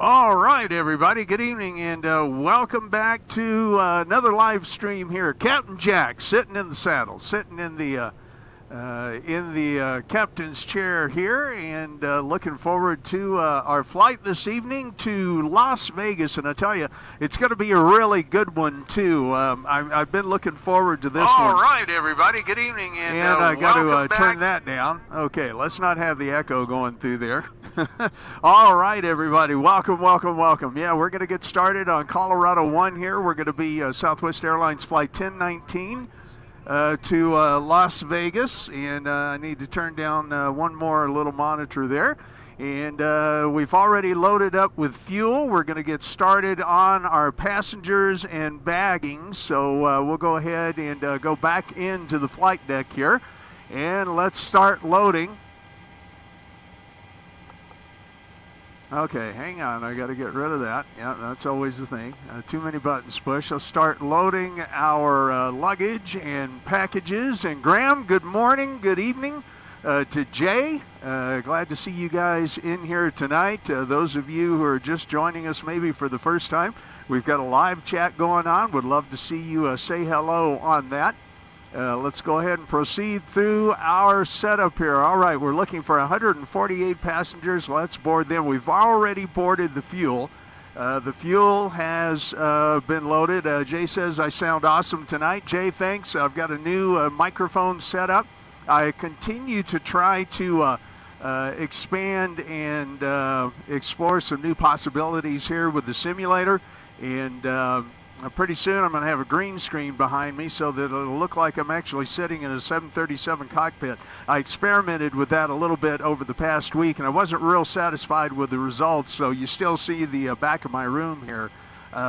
All right, everybody. Good evening, and welcome back to another live stream here. Captain Jack sitting in the saddle, sitting in the captain's chair here, and looking forward to our flight this evening to Las Vegas. And I tell you, it's going to be a really good one too. I've been looking forward to this one. All right, everybody. Good evening, and I got to turn that down. Okay, let's not have the echo going through there. All right, everybody. Welcome, welcome, welcome. Yeah, we're going to get started on Colorado 1 here. We're going to be Southwest Airlines Flight 1019 to Las Vegas. And I need to turn down one more little monitor there. And we've already loaded up with fuel. We're going to get started on our passengers and bagging. So we'll go ahead and go back into the flight deck here. And let's start loading. Okay, hang on. I got to get rid of that. Yeah, that's always the thing. Too many buttons pushed. I'll start loading our luggage and packages. And Graham, good morning, good evening to Jay. Glad to see you guys in here tonight. Those of you who are just joining us maybe for the first time, we've got a live chat going on. Would love to see you say hello on that. Let's go ahead and proceed through our setup here. All right, we're looking for 148 passengers. Let's board them. We've already boarded the fuel. The fuel has been loaded. Jay says, I sound awesome tonight. Jay, thanks. I've got a new microphone set up. I continue to try to expand and explore some new possibilities here with the simulator. And pretty soon I'm going to have a green screen behind me so that it'll look like I'm actually sitting in a 737 cockpit. I experimented with that a little bit over the past week, and I wasn't real satisfied with the results, so you still see the back of my room here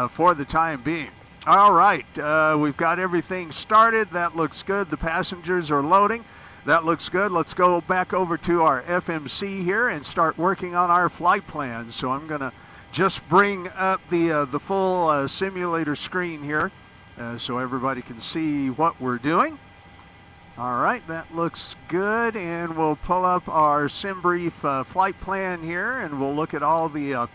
for the time being. All right, we've got everything started. That looks good. The passengers are loading. That looks good. Let's go back over to our FMC here and start working on our flight plan. So I'm going to just bring up the full simulator screen here so everybody can see what we're doing. All right, that looks good, and we'll pull up our SimBrief flight plan here, and we'll look at all the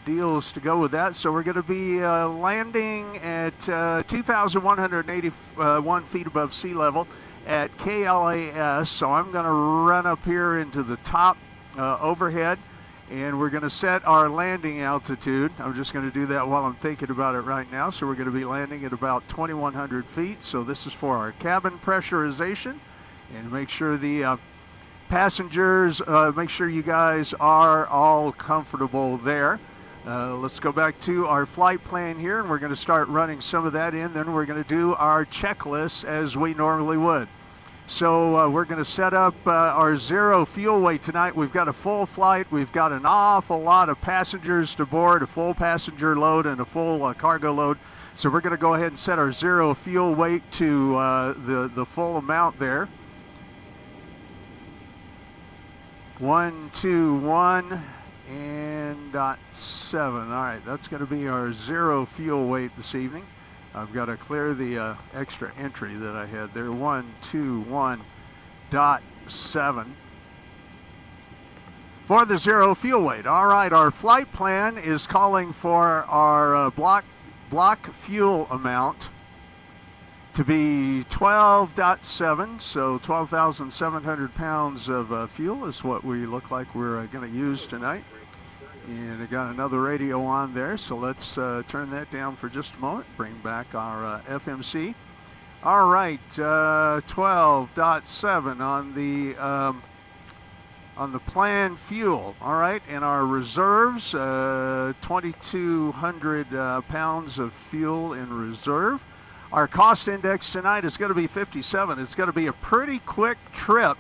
deals to go with that. So we're going to be landing at 2,181 feet above sea level at KLAS. So I'm going to run up here into the top overhead, and we're going to set our landing altitude. I'm just going to do that while I'm thinking about it right now. So we're going to be landing at about 2,100 feet. So this is for our cabin pressurization. And make sure the passengers, make sure you guys are all comfortable there. Let's go back to our flight plan here, and we're going to start running some of that in. Then we're going to do our checklist as we normally would. So we're going to set up our zero fuel weight tonight. We've got a full flight. We've got an awful lot of passengers to board, a full passenger load and a full cargo load. So we're going to go ahead and set our zero fuel weight to the full amount there. 121 and .7. All right, that's going to be our zero fuel weight this evening. I've got to clear the extra entry that I had there, 121.7 for the zero fuel weight. All right, our flight plan is calling for our block fuel amount to be 12.7, so 12,700 pounds of fuel is what we look like we're going to use tonight. And I got another radio on there, so let's turn that down for just a moment. Bring back our FMC. All right, 12.7 on the planned fuel. All right, and our reserves, 2,200 pounds of fuel in reserve. Our cost index tonight is going to be 57. It's going to be a pretty quick trip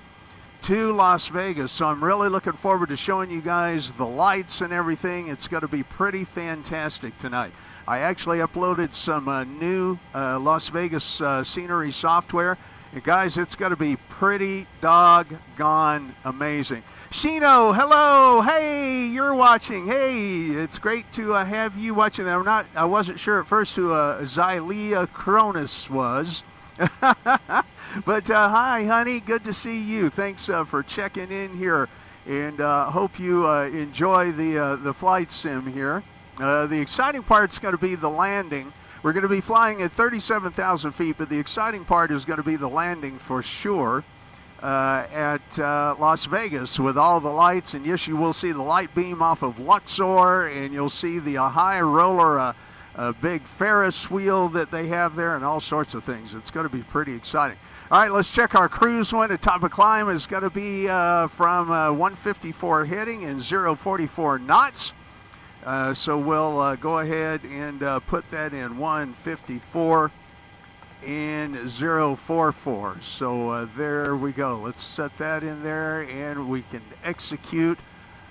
to Las Vegas, so I'm really looking forward to showing you guys the lights and everything. It's going to be pretty fantastic tonight. I actually uploaded some new Las Vegas scenery software, and guys, it's going to be pretty doggone amazing. Shino, hello, hey, you're watching. Hey, it's great to have you watching. I wasn't sure at first who Xylea Cronus was. But hi, honey. Good to see you. Thanks for checking in here and hope you enjoy the flight sim here. The exciting part's going to be the landing. We're going to be flying at 37,000 feet, but the exciting part is going to be the landing for sure at Las Vegas with all the lights. And yes, you will see the light beam off of Luxor, and you'll see the high roller, a big Ferris wheel that they have there, and all sorts of things. It's going to be pretty exciting. All right, let's check our cruise wind. The top of climb is going to be from 154 heading and 044 knots. So we'll go ahead and put that in 154 and 044. So there we go. Let's set that in there and we can execute.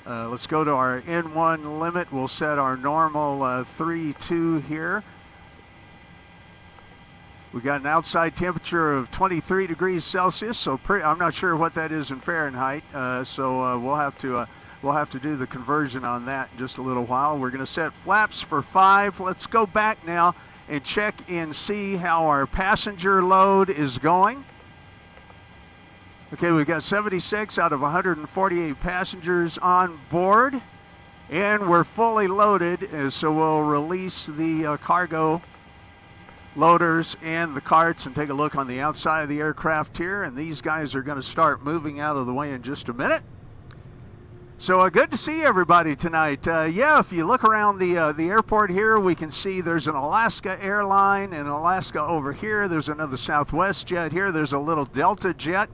Let's go to our N1 limit. We'll set our normal 3-2 here. We got an outside temperature of 23 degrees Celsius. So I'm not sure what that is in Fahrenheit. So we'll have to do the conversion on that in just a little while. We're going to set flaps for 5. Let's go back now and check and see how our passenger load is going. Okay, we've got 76 out of 148 passengers on board, and we're fully loaded, so we'll release the cargo loaders and the carts and take a look on the outside of the aircraft here, and these guys are going to start moving out of the way in just a minute. So good to see everybody tonight. Yeah, if you look around the airport here, we can see there's an Alaska airline and Alaska over here. There's another Southwest jet here. There's a little Delta jet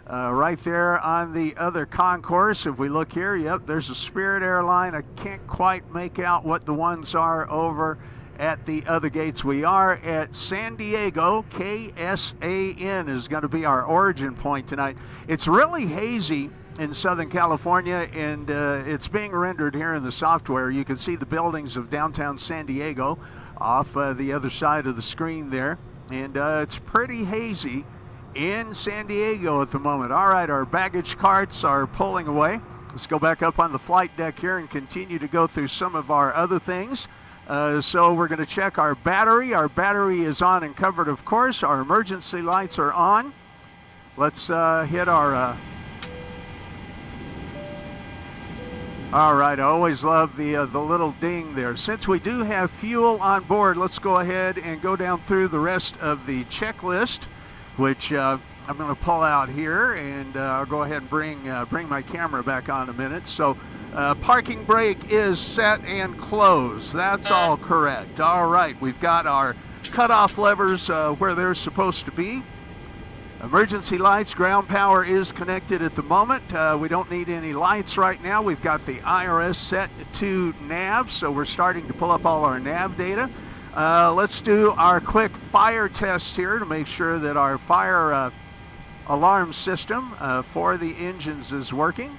right there on the other concourse. If we look here, yep, there's a Spirit airline. I can't quite make out what the ones are over at the other gates. We are at San Diego. KSAN is going to be our origin point tonight. It's really hazy in Southern California, and it's being rendered here in the software. You can see the buildings of downtown San Diego off the other side of the screen there, and it's pretty hazy in San Diego at the moment. All right, our baggage carts are pulling away. Let's go back up on the flight deck here and continue to go through some of our other things. So we're going to check our battery. Our battery is on and covered, of course. Our emergency lights are on. Let's hit our all right, I always love the little ding there. Since we do have fuel on board, let's go ahead and go down through the rest of the checklist, which I'm going to pull out here, and I'll go ahead and bring my camera back on a minute. So parking brake is set and closed. That's all correct. All right, we've got our cutoff levers where they're supposed to be. Emergency lights, ground power is connected at the moment. We don't need any lights right now. We've got the IRS set to nav, so we're starting to pull up all our nav data. Let's do our quick fire test here to make sure that our fire alarm system for the engines is working.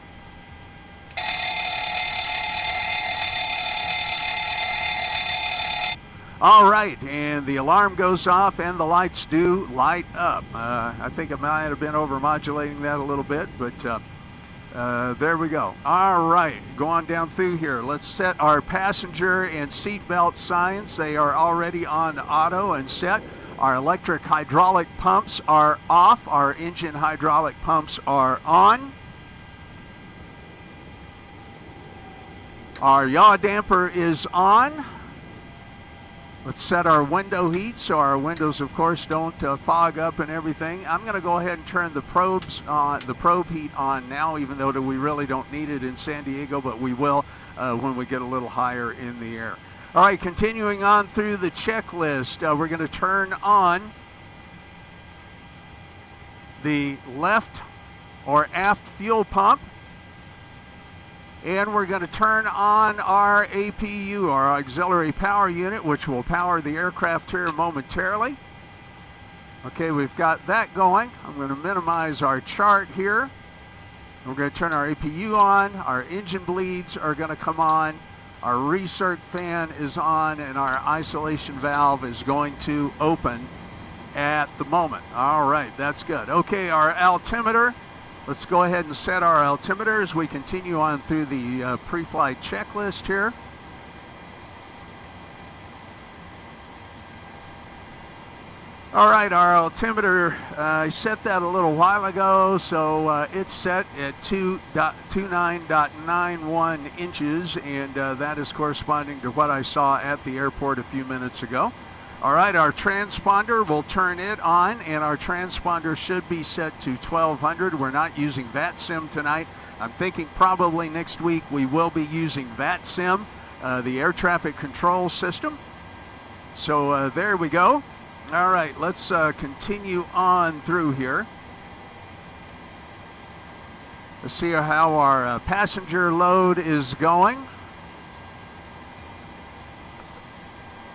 All right, and the alarm goes off and the lights do light up. I think I might have been over-modulating that a little bit, but there we go. All right, go on down through here. Let's set our passenger and seatbelt signs. They are already on auto and set. Our electric hydraulic pumps are off. Our engine hydraulic pumps are on. Our yaw damper is on. Let's set our window heat so our windows, of course, don't fog up and everything. I'm going to go ahead and turn the probe heat on now, even though we really don't need it in San Diego, but we will when we get a little higher in the air. All right, continuing on through the checklist, we're going to turn on the left or aft fuel pump. And we're going to turn on our APU, our auxiliary power unit, which will power the aircraft here momentarily. Okay, we've got that going. I'm going to minimize our chart here. We're going to turn our APU on. Our engine bleeds are going to come on. Our recirc fan is on, and our isolation valve is going to open at the moment. All right, that's good. Okay, our altimeter. Let's go ahead and set our altimeter as we continue on through the pre-flight checklist here. All right, our altimeter, I set that a little while ago, so it's set at 29.91 inches, and that is corresponding to what I saw at the airport a few minutes ago. All right, our transponder, we'll turn it on, and our transponder should be set to 1200. We're not using VATSIM tonight. I'm thinking probably next week we will be using VATSIM, the air traffic control system. So there we go. All right, let's continue on through here. Let's see how our passenger load is going.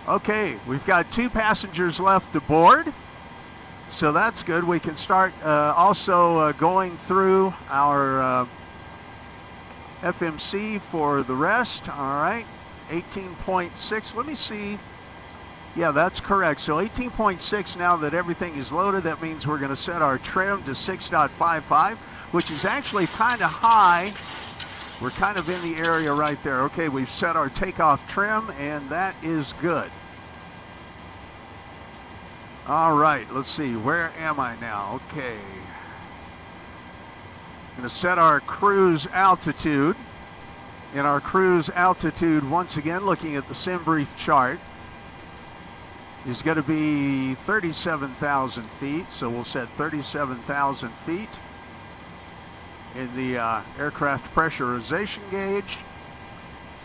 Okay, we've got 2 passengers left to board, so that's good. We can start also going through our FMC for the rest. All right, 18.6. Let me see. Yeah, that's correct. So 18.6, now that everything is loaded, that means we're going to set our trim to 6.55, which is actually kind of high. We're kind of in the area right there. Okay, we've set our takeoff trim, and that is good. All right, let's see. Where am I now? Okay. I'm going to set our cruise altitude. And our cruise altitude, once again, looking at the SimBrief chart, is going to be 37,000 feet. So we'll set 37,000 feet in the aircraft pressurization gauge.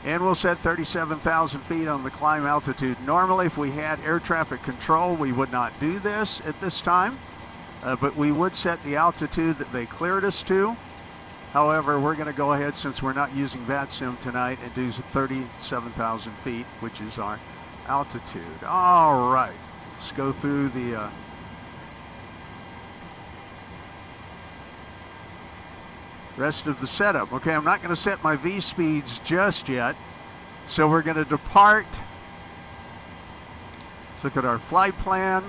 And we'll set 37,000 feet on the climb altitude. Normally, if we had air traffic control, we would not do this at this time. But we would set the altitude that they cleared us to. However, we're going to go ahead, since we're not using VATSIM tonight, and do 37,000 feet, which is our altitude. All right, let's go through the rest of the setup. Okay, I'm not going to set my V speeds just yet, so we're going to depart. Let's look at our flight plan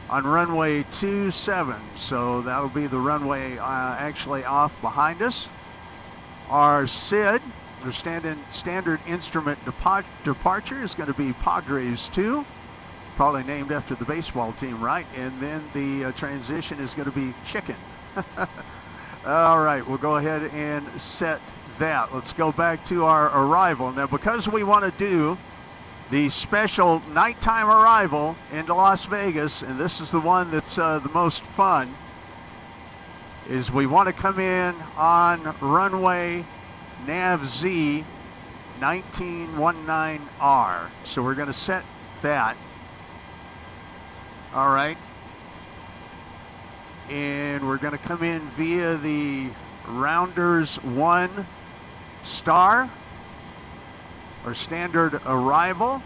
on runway 27. So that'll be the runway actually off behind us. Our SID, our standard instrument departure, is going to be Padres 2, probably named after the baseball team, right? And then the transition is going to be chicken. All right, we'll go ahead and set that. Let's go back to our arrival. Now, because we want to do the special nighttime arrival into Las Vegas, and this is the one that's the most fun, is we want to come in on runway NAVZ 1919R. So we're going to set that. All right. And we're going to come in via the Rounders 1 star, or standard arrival.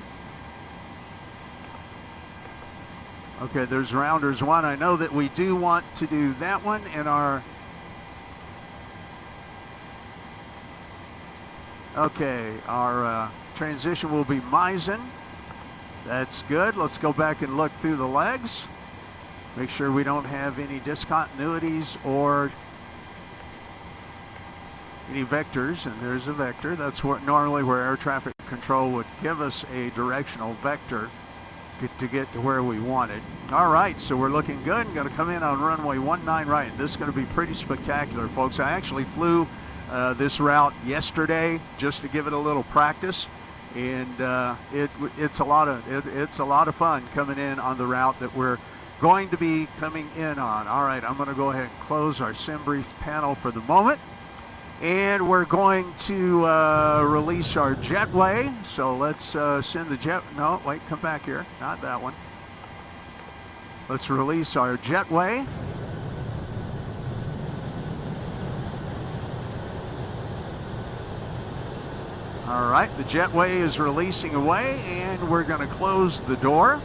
Okay, there's Rounders 1. I know that we do want to do that one in our... Okay, our transition will be Meissen. That's good. Let's go back and look through the legs. Make sure we don't have any discontinuities or any vectors. And there's a vector. That's what normally where air traffic control would give us a directional vector to get to where we wanted. All right, so we're looking good. I'm going to come in on runway 19 right. This is going to be pretty spectacular, folks. I actually flew this route yesterday just to give it a little practice, and it's a lot of fun coming in on the route that we're going to be coming in on. All right, I'm going to go ahead and close our SimBrief panel for the moment, and we're going to release our jetway. So let's send the jet. No, wait, come back here. Not that one. Let's release our jetway. All right, the jetway is releasing away, and we're going to close the door.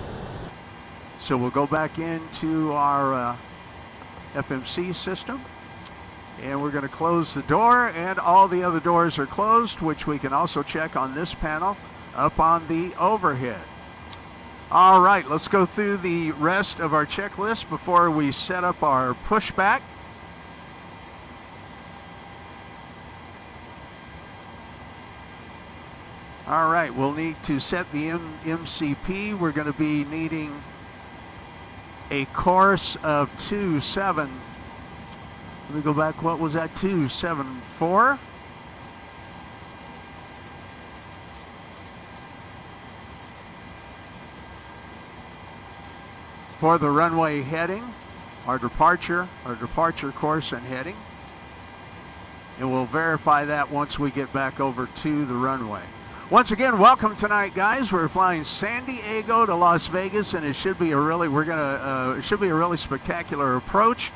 So we'll go back into our FMC system, and we're going to close the door, and all the other doors are closed, which we can also check on this panel up on the overhead. All right, let's go through the rest of our checklist before we set up our pushback. All right, we'll need to set the MCP. We're going to be needing a course of 2.7. Let me go back. What was that? 2.74. For the runway heading, our departure course and heading. And we'll verify that once we get back over to the runway. Once again, welcome tonight, guys. We're flying San Diego to Las Vegas, and it should be a really spectacular approach.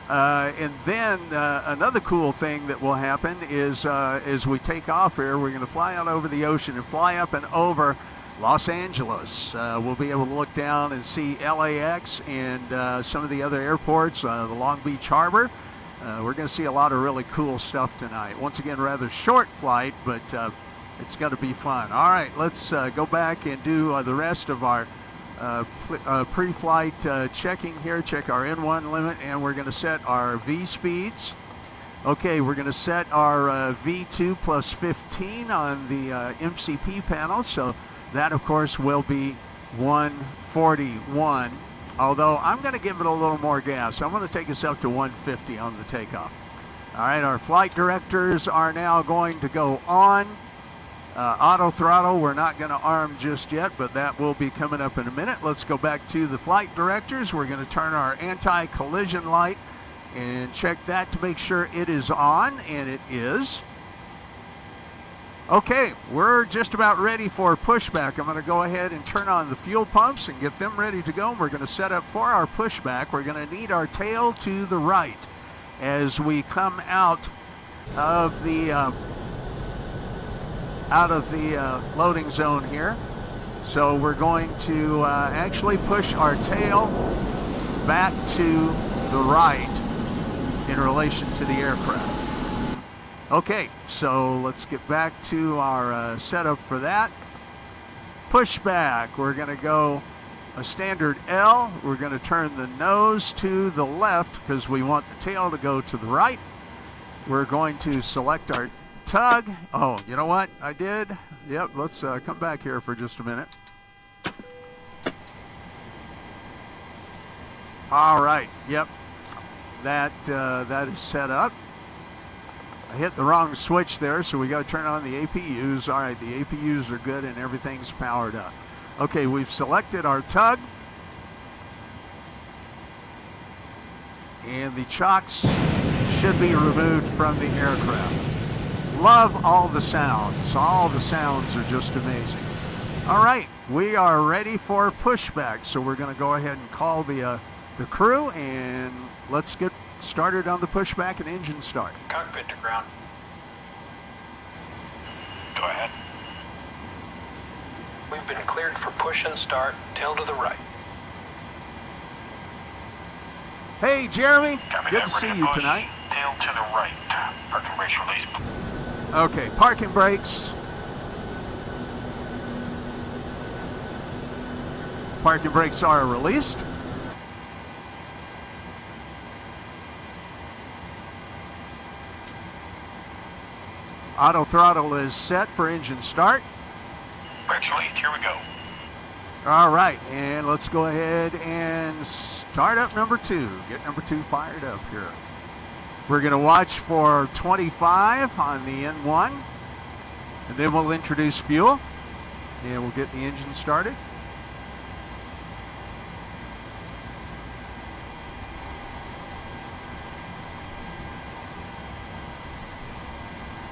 And then another cool thing that will happen is as we take off here, we're going to fly out over the ocean and fly up and over Los Angeles. We'll be able to look down and see LAX and some of the other airports, the Long Beach Harbor. We're going to see a lot of really cool stuff tonight. Once again, rather short flight, but it's going to be fun. All right, let's go back and do the rest of our pre-flight checking here. Check our N1 limit, and we're going to set our V speeds. Okay, we're going to set our V2 plus 15 on the MCP panel. So that, of course, will be 141. Although I'm going to give it a little more gas. I'm going to take us up to 150 on the takeoff. All right, our flight directors are now going to go on. Auto throttle, we're not going to arm just yet, but that will be coming up in a minute. Let's go back to the flight directors. We're going to turn our anti-collision light and check that to make sure it is on, and it is. Okay, we're just about ready for pushback. I'm going to go ahead and turn on the fuel pumps and get them ready to go. We're going to set up for our pushback. We're going to need our tail to the right as we come out of the loading zone here. So we're going to actually push our tail back to the right in relation to the aircraft. Okay, so let's get back to our setup for that. Pushback, we're going to go a standard L. We're going to turn the nose to the left because we want the tail to go to the right. We're going to select our tug. Oh, you know what I did? Yep, let's come back here for just a minute. All right, yep, that is set up. I hit the wrong switch there, so we got to turn on the APUs. All right, the APUs are good and everything's powered up. Okay, we've selected our tug. And the chocks should be removed from the aircraft. Love all the sounds. All the sounds are just amazing. All right, we are ready for pushback. So we're going to go ahead and call the crew, and let's get started on the pushback and engine start. Cockpit to ground. Go ahead. We've been cleared for push and start. Tail to the right. Hey, Jeremy. Copy Good that, to see ready you push. tonight. Tail to the right. Parking brakes released. Okay, parking brakes. Parking brakes are released. Auto throttle is set for engine start. Brakes released. Here we go. All right, and let's go ahead and start up number 2. Get number 2 fired up here. We're going to watch for 25 on the N1, and then we'll introduce fuel, and we'll get the engine started.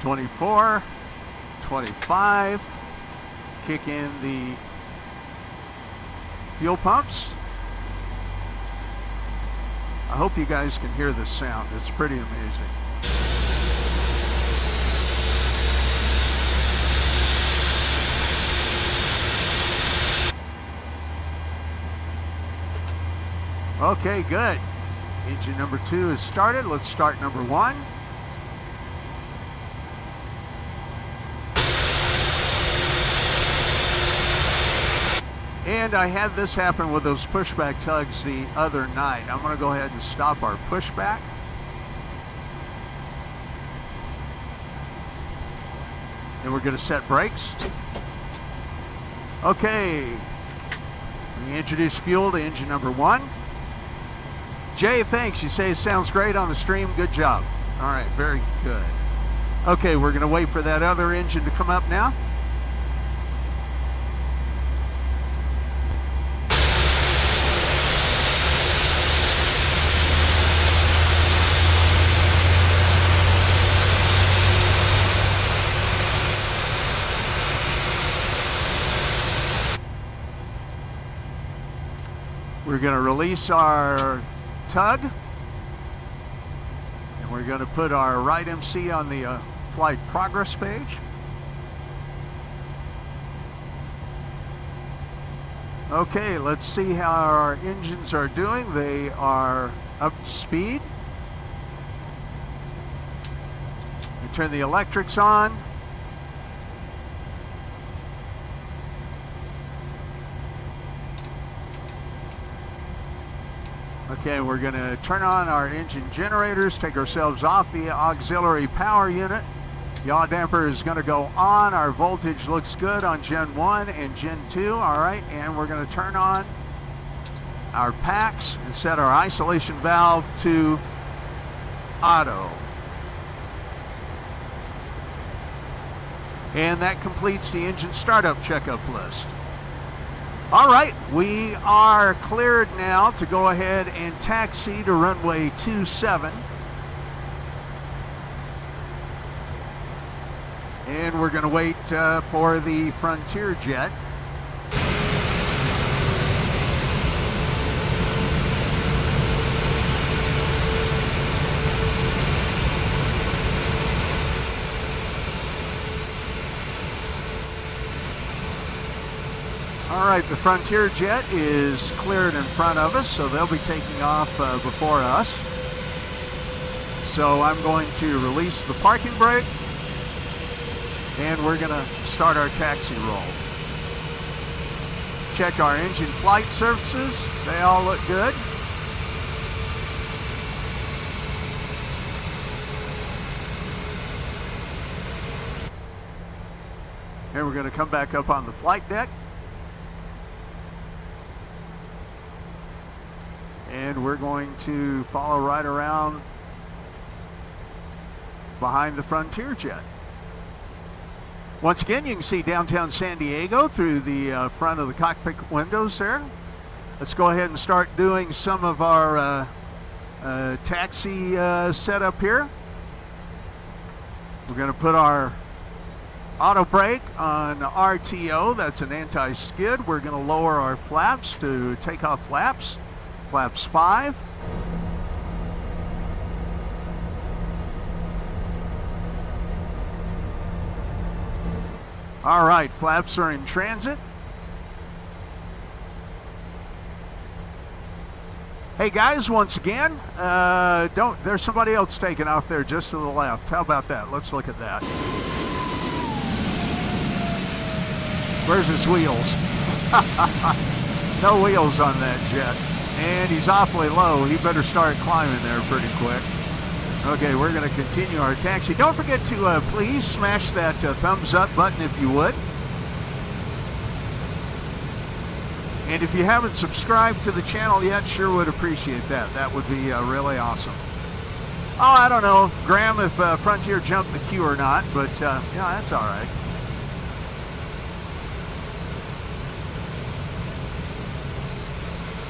(24), 25, kick in the fuel pumps. I hope you guys can hear this sound. It's pretty amazing. Okay, good. Engine number 2 is started. Let's start number 1. And I had this happen with those pushback tugs the other night. I'm going to go ahead and stop our pushback. And we're going to set brakes. Okay. We introduce fuel to engine number 1. Jay, thanks. You say it sounds great on the stream. Good job. All right, very good. Okay, we're going to wait for that other engine to come up now. We're going to release our tug, and we're going to put our right MC on the flight progress page. Okay, let's see how our engines are doing. They are up to speed. We turn the electrics on. Okay, we're going to turn on our engine generators, take ourselves off the auxiliary power unit. Yaw damper is going to go on. Our voltage looks good on Gen 1 and Gen 2. All right, and we're going to turn on our packs and set our isolation valve to auto. And that completes the engine startup checkup list. All right, we are cleared now to go ahead and taxi to runway 27. And we're going to wait for the Frontier jet. All right, the Frontier jet is cleared in front of us, so they'll be taking off before us. So I'm going to release the parking brake, and we're going to start our taxi roll. Check our engine flight surfaces. They all look good. And we're going to come back up on the flight deck. And we're going to follow right around behind the Frontier jet. Once again, you can see downtown San Diego through the front of the cockpit windows there. Let's go ahead and start doing some of our taxi setup here. We're going to put our auto brake on RTO. That's an anti-skid. We're going to lower our flaps to take off flaps. Flaps 5. All right, flaps are in transit. Hey guys, once again, there's somebody else taking off there just to the left. How about that? Let's look at that. Where's his wheels? No wheels on that jet. And he's awfully low. He better start climbing there pretty quick. Okay, we're going to continue our taxi. Don't forget to please smash that thumbs up button if you would. And if you haven't subscribed to the channel yet, sure would appreciate that. That would be really awesome. Oh, I don't know, Graham, if Frontier jumped the queue or not, but yeah, that's all right.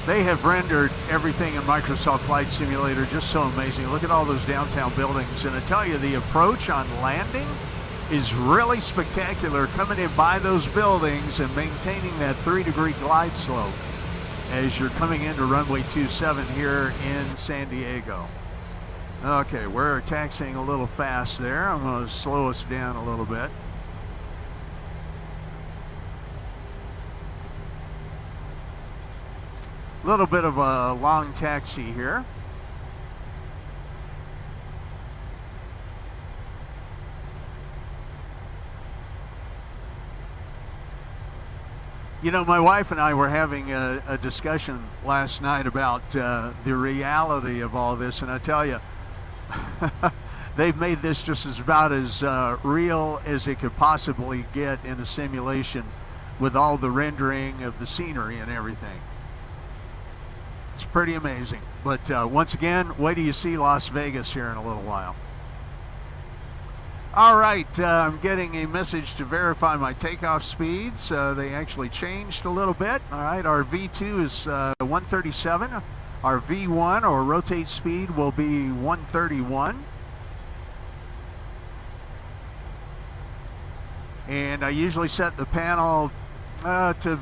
They have rendered everything in Microsoft Flight Simulator just so amazing. Look at all those downtown buildings. And I tell you, the approach on landing is really spectacular, coming in by those buildings and maintaining that 3-degree glide slope as you're coming into runway 27 here in San Diego. Okay, we're taxiing a little fast there. I'm going to slow us down a little bit. A little bit of a long taxi here. You know, my wife and I were having a discussion last night about the reality of all this, and I tell you, they've made this just about as real as it could possibly get in a simulation with all the rendering of the scenery and everything. It's pretty amazing. But once again, wait till you see Las Vegas here in a little while. All right, I'm getting a message to verify my takeoff speeds. They actually changed a little bit. All right, our V2 is 137. Our V1, or rotate speed, will be 131. And I usually set the panel to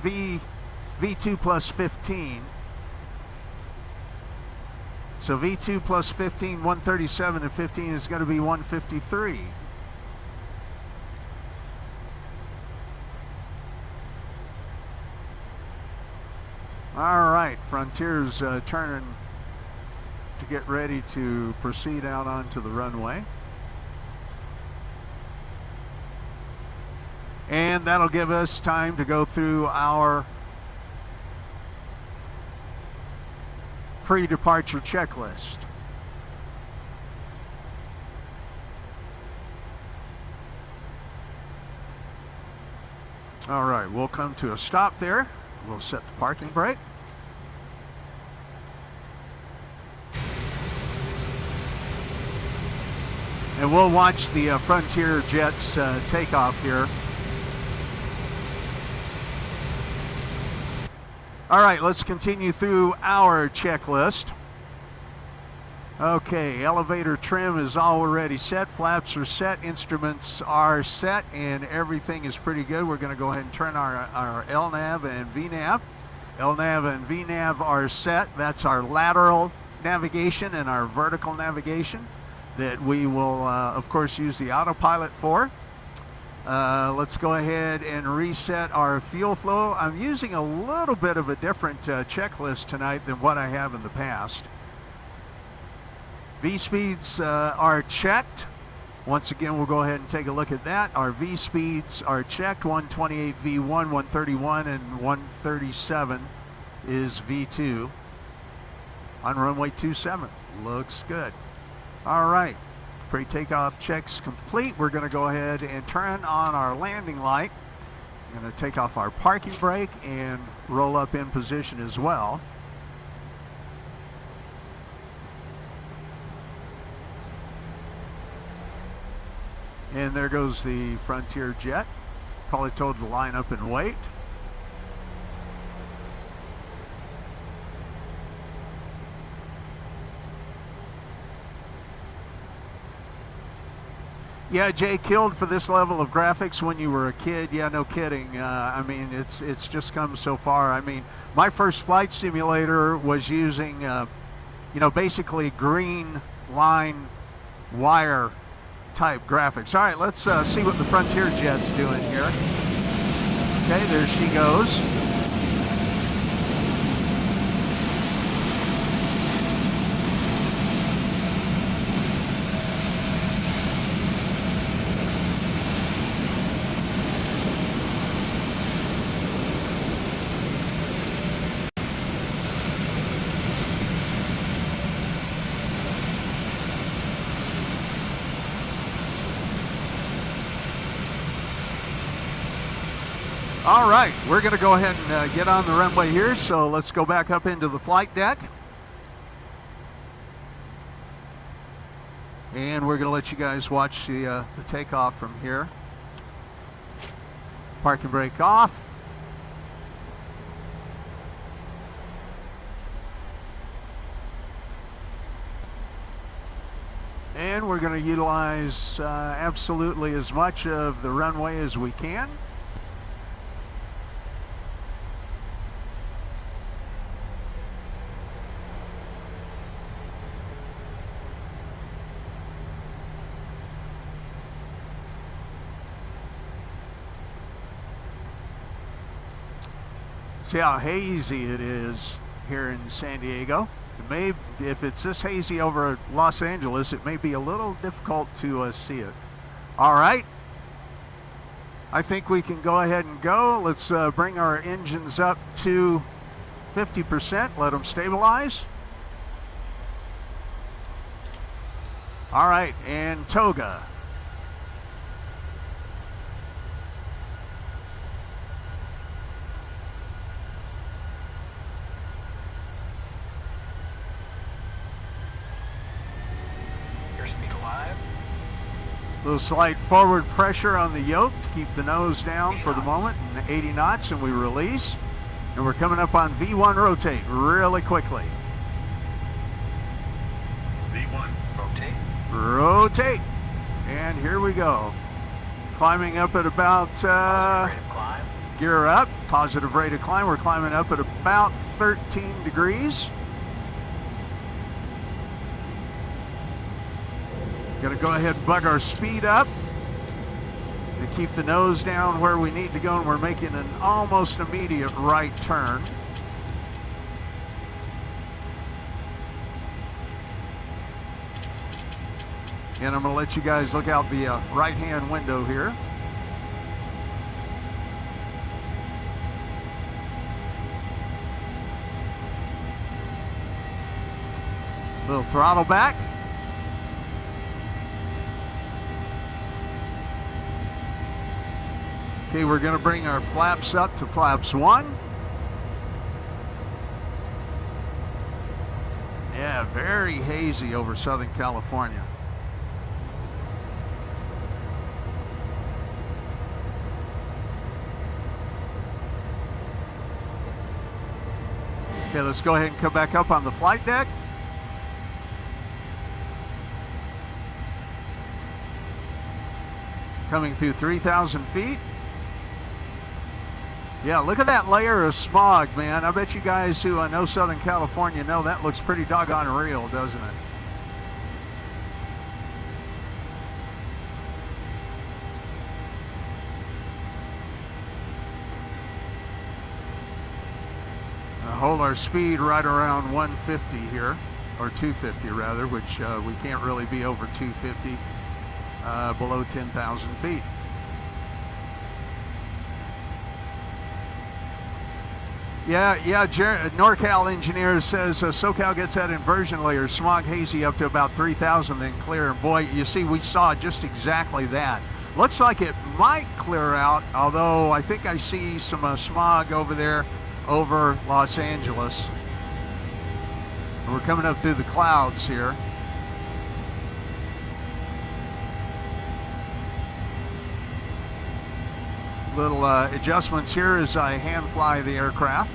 V2 plus 15. So V2 plus 15, 137, and 15 is going to be 153. All right, Frontier's turning to get ready to proceed out onto the runway. And that'll give us time to go through our pre-departure checklist. All right, we'll come to a stop there. We'll set the parking brake. And we'll watch the Frontier jets take off here. All right, let's continue through our checklist. Okay, elevator trim is already set, flaps are set, instruments are set, and everything is pretty good. We're going to go ahead and turn our LNAV and VNAV. LNAV and VNAV are set. That's our lateral navigation and our vertical navigation that we will, of course, use the autopilot for. Let's go ahead and reset our fuel flow. I'm using a little bit of a different checklist tonight than what I have in the past. V-speeds are checked. Once again, we'll go ahead and take a look at that. Our V-speeds are checked. 128 V1, 131, and 137 is V2 on runway 27. Looks good. All right, pre-takeoff checks complete. We're going to go ahead and turn on our landing light. I'm going to take off our parking brake and roll up in position as well. And there goes the Frontier jet. Probably told to line up and wait. Yeah, Jay, killed for this level of graphics when you were a kid. Yeah, no kidding. I mean, it's just come so far. I mean, my first flight simulator was using, you know, basically green line wire type graphics. All right, let's see what the Frontier jet's doing here. Okay, there she goes. All right, we're going to go ahead and get on the runway here, so let's go back up into the flight deck. And we're going to let you guys watch the takeoff from here. Parking brake off. And we're going to utilize absolutely as much of the runway as we can. See how hazy it is here in San Diego. It may, if it's this hazy over Los Angeles, it may be a little difficult to see it. All right. I think we can go ahead and go. Let's bring our engines up to 50%. Let them stabilize. All right, and toga. Little slight forward pressure on the yoke to keep the nose down for the moment, and 80 knots, and we release. And we're coming up on V1 rotate really quickly. V1 rotate. Rotate. And here we go. Climbing up at about, Positive rate of climb. gear up, positive rate of climb. We're climbing up at about 13 degrees. Gonna go ahead and bug our speed up to keep the nose down where we need to go, and we're making an almost immediate right turn. And I'm gonna let you guys look out the right-hand window here. Little throttle back. Okay, we're going to bring our flaps up to flaps 1. Yeah, very hazy over Southern California. Okay, let's go ahead and come back up on the flight deck. Coming through 3,000 feet. Yeah, look at that layer of smog, man. I bet you guys who know Southern California know that looks pretty doggone real, doesn't it? Hold our speed right around 150 here, or 250 rather, which we can't really be over 250 below 10,000 feet. Yeah, NorCal engineer says SoCal gets that inversion layer, smog hazy up to about 3,000, then clear. And boy, you see, we saw just exactly that. Looks like it might clear out, although I think I see some smog over there over Los Angeles. And we're coming up through the clouds here. Little adjustments here as I hand fly the aircraft.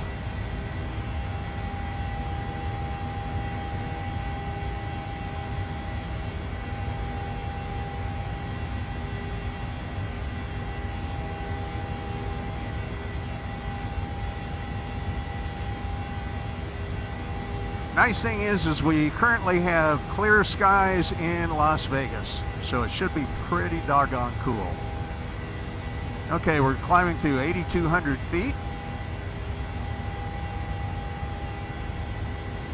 Nice thing is we currently have clear skies in Las Vegas, so it should be pretty doggone cool. Okay, we're climbing through 8,200 feet.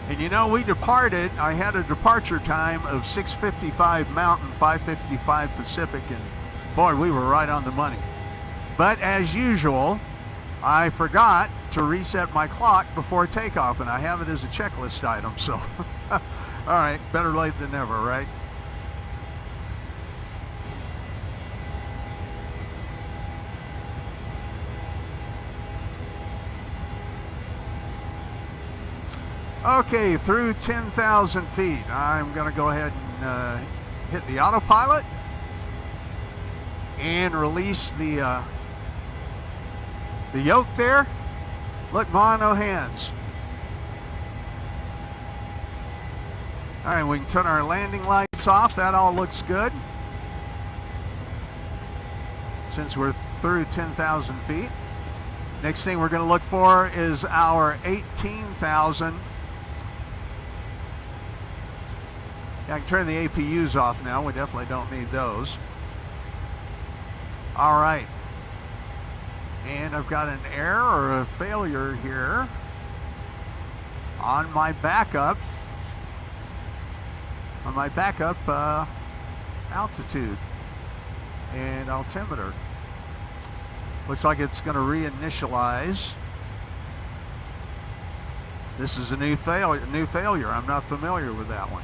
And you know, we departed, I had a departure time of 6:55 Mountain, 5:55 Pacific, and boy, we were right on the money. But as usual, I forgot to reset my clock before takeoff, and I have it as a checklist item, so all right, better late than never, right? Okay, through 10,000 feet, I'm going to go ahead and hit the autopilot and release the yoke there. Look, Ma, no hands. All right, we can turn our landing lights off. That all looks good. Since we're through 10,000 feet. Next thing we're going to look for is our 18,000. Yeah, I can turn the APUs off now. We definitely don't need those. All right. And I've got an error or a failure here on my backup. On my backup altitude and altimeter. Looks like it's going to reinitialize. This is a new failure. I'm not familiar with that one.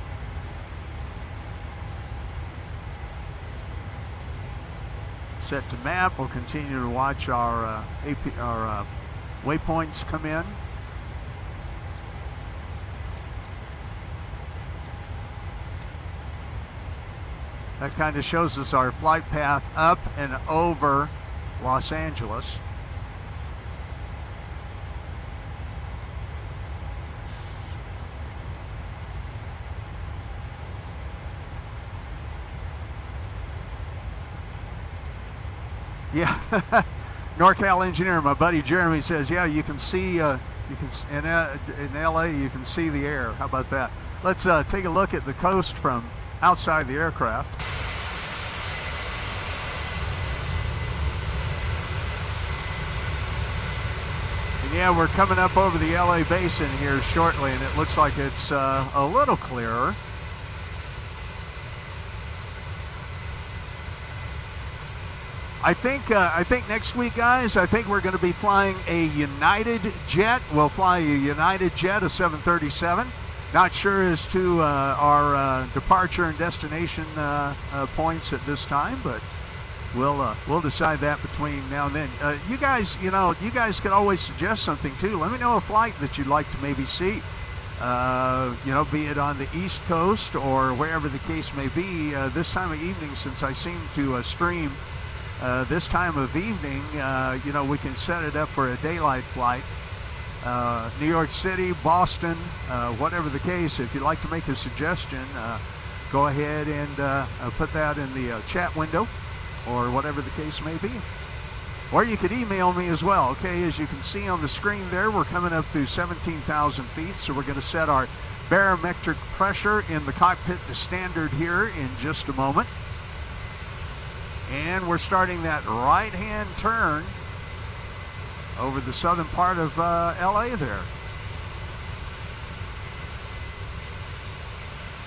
Set to map. We'll continue to watch our waypoints come in. That kind of shows us our flight path up and over Los Angeles. Yeah, NorCal engineer, my buddy Jeremy says, yeah, you can see, in LA, you can see the air. How about that? Let's take a look at the coast from outside the aircraft. And yeah, we're coming up over the LA basin here shortly, and it looks like it's a little clearer. I think next week, guys, I think we're going to be flying a United jet. We'll fly a United jet, a 737. Not sure as to our departure and destination points at this time, but we'll decide that between now and then. You guys can always suggest something too. Let me know a flight that you'd like to maybe see. Be it on the East Coast or wherever the case may be. This time of evening, since I seem to stream. This time of evening, we can set it up for a daylight flight. New York City, Boston, whatever the case. If you'd like to make a suggestion, go ahead and put that in the chat window or whatever the case may be. Or you could email me as well. Okay, as you can see on the screen there, we're coming up to 17,000 feet. So we're going to set our barometric pressure in the cockpit to standard here in just a moment. And we're starting that right-hand turn over the southern part of LA there.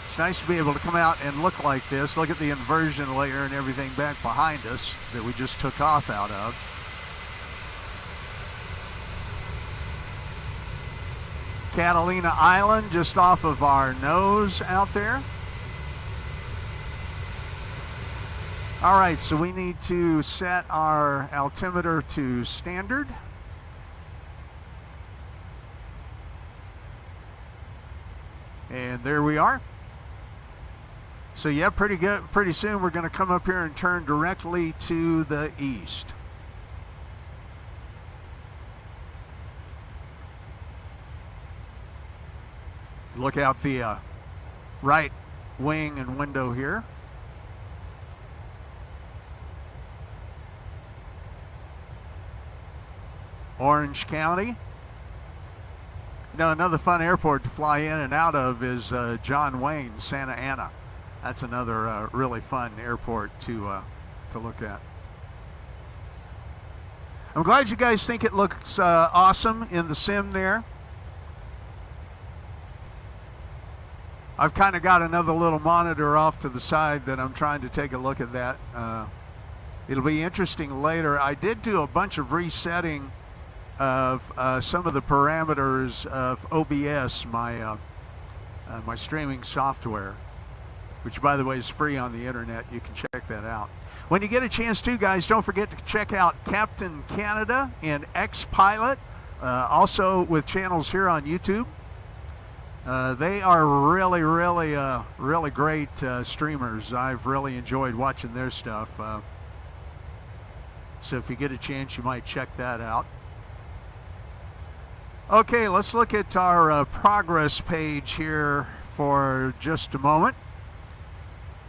It's nice to be able to come out and look like this. Look at the inversion layer and everything back behind us that we just took off out of. Catalina Island just off of our nose out there. All right, so we need to set our altimeter to standard. And there we are. So yeah, pretty good. Pretty soon we're going to come up here and turn directly to the east. Look out the right wing and window here. Orange County. Another fun airport to fly in and out of is John Wayne, Santa Ana. That's another really fun airport to look at. I'm glad you guys think it looks awesome in the sim there. I've kind of got another little monitor off to the side that I'm trying to take a look at that. It'll be interesting later. I did do a bunch of resetting of some of the parameters of OBS, my streaming software, which by the way is free on the internet. You can check that out. When you get a chance to, guys, don't forget to check out Captain Canada and X-Pilot, also with channels here on YouTube. They are really great streamers. I've really enjoyed watching their stuff. So if you get a chance, you might check that out. Okay, let's look at our progress page here for just a moment.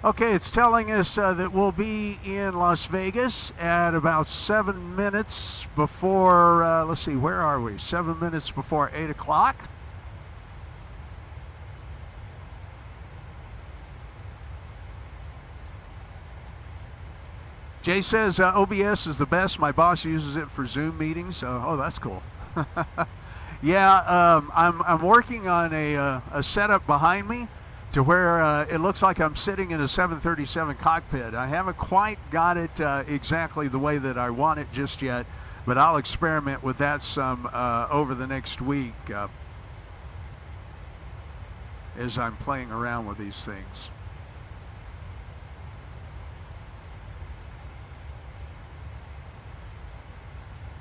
Okay, it's telling us that we'll be in Las Vegas at about 7 minutes before, let's see, where are we? 7 minutes before 8 o'clock. Jay says OBS is the best. My boss uses it for Zoom meetings. Oh, that's cool. Yeah, I'm working on a setup behind me to where it looks like I'm sitting in a 737 cockpit. I haven't quite got it exactly the way that I want it just yet, but I'll experiment with that some over the next week as I'm playing around with these things.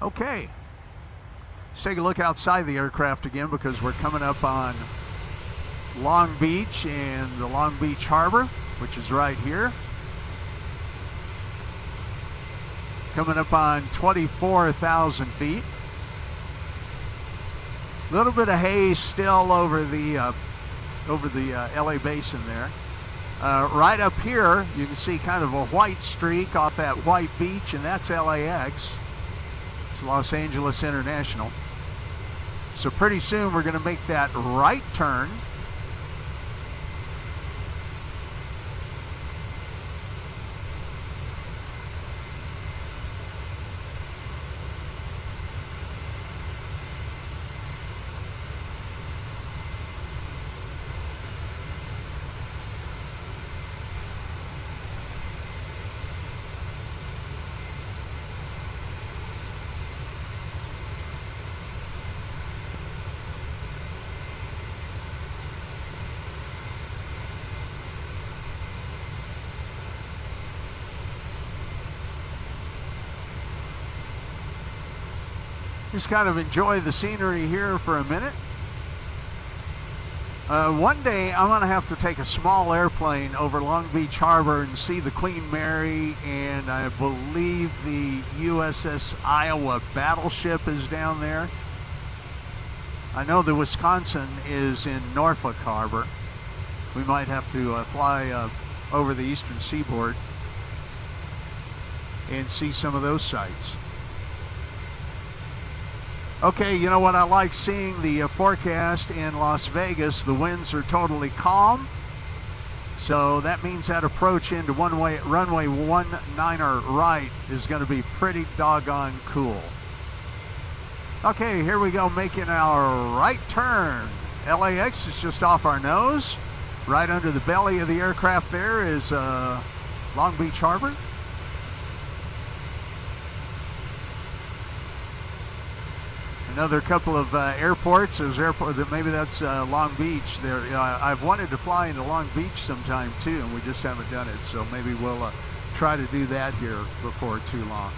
Okay. Let's take a look outside the aircraft again because we're coming up on Long Beach and the Long Beach Harbor, which is right here. coming up on 24,000 feet. A little bit of haze still over the LA basin there. Right up here, you can see kind of a white streak off that white beach, and that's LAX. It's Los Angeles International. So pretty soon we're going to make that right turn. Just kind of enjoy the scenery here for a minute. One day I'm going to have to take a small airplane over Long Beach Harbor and see the Queen Mary, and I believe the USS Iowa battleship is down there. I know the Wisconsin is in Norfolk Harbor. We might have to fly over the eastern seaboard and see some of those sites. Okay, you know what I like seeing the forecast in Las Vegas. The winds are totally calm. So that means that approach into runway 19 right is going to be pretty doggone cool. Okay, here we go, making our right turn. LAX is just off our nose. Right under the belly of the aircraft there is Long Beach Harbor. Another couple of airports. There's airport that maybe that's Long Beach. There, I've wanted to fly into Long Beach sometime too, and we just haven't done it. So maybe we'll try to do that here before too long.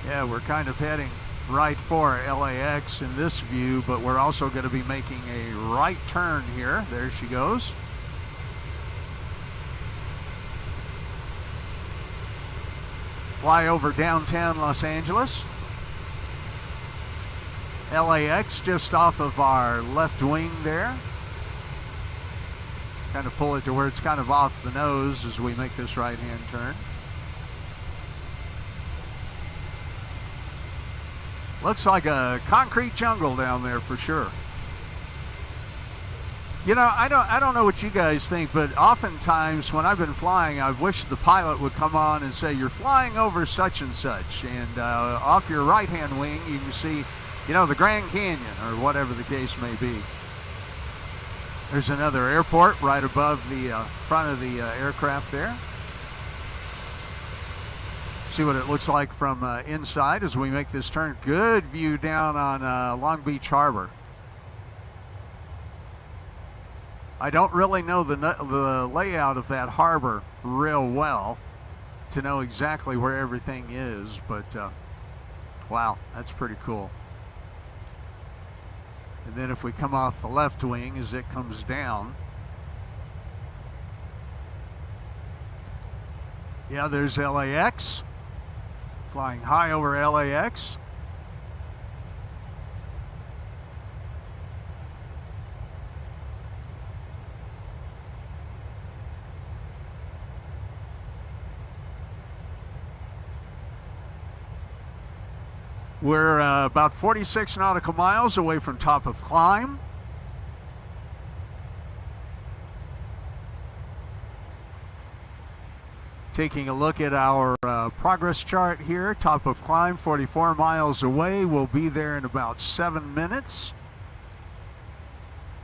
Yeah, we're kind of heading right for LAX in this view, but we're also going to be making a right turn here. There she goes. Fly over downtown Los Angeles. LAX just off of our left wing there. Kind of pull it to where it's kind of off the nose as we make this right-hand turn. Looks like a concrete jungle down there for sure. You know, I don't know what you guys think, but oftentimes when I've been flying, I've wished the pilot would come on and say, you're flying over such and such, and off your right-hand wing you can see, you know, the Grand Canyon or whatever the case may be. There's another airport right above the front of the aircraft there. See what it looks like from inside as we make this turn. Good view down on Long Beach Harbor. I don't really know the layout of that harbor real well to know exactly where everything is, but wow, that's pretty cool. And then if we come off the left wing as it comes down, yeah, there's LAX. Flying high over LAX. We're about 46 nautical miles away from top of climb. Taking a look at our progress chart here, top of climb, 44 miles away. We'll be there in about 7 minutes.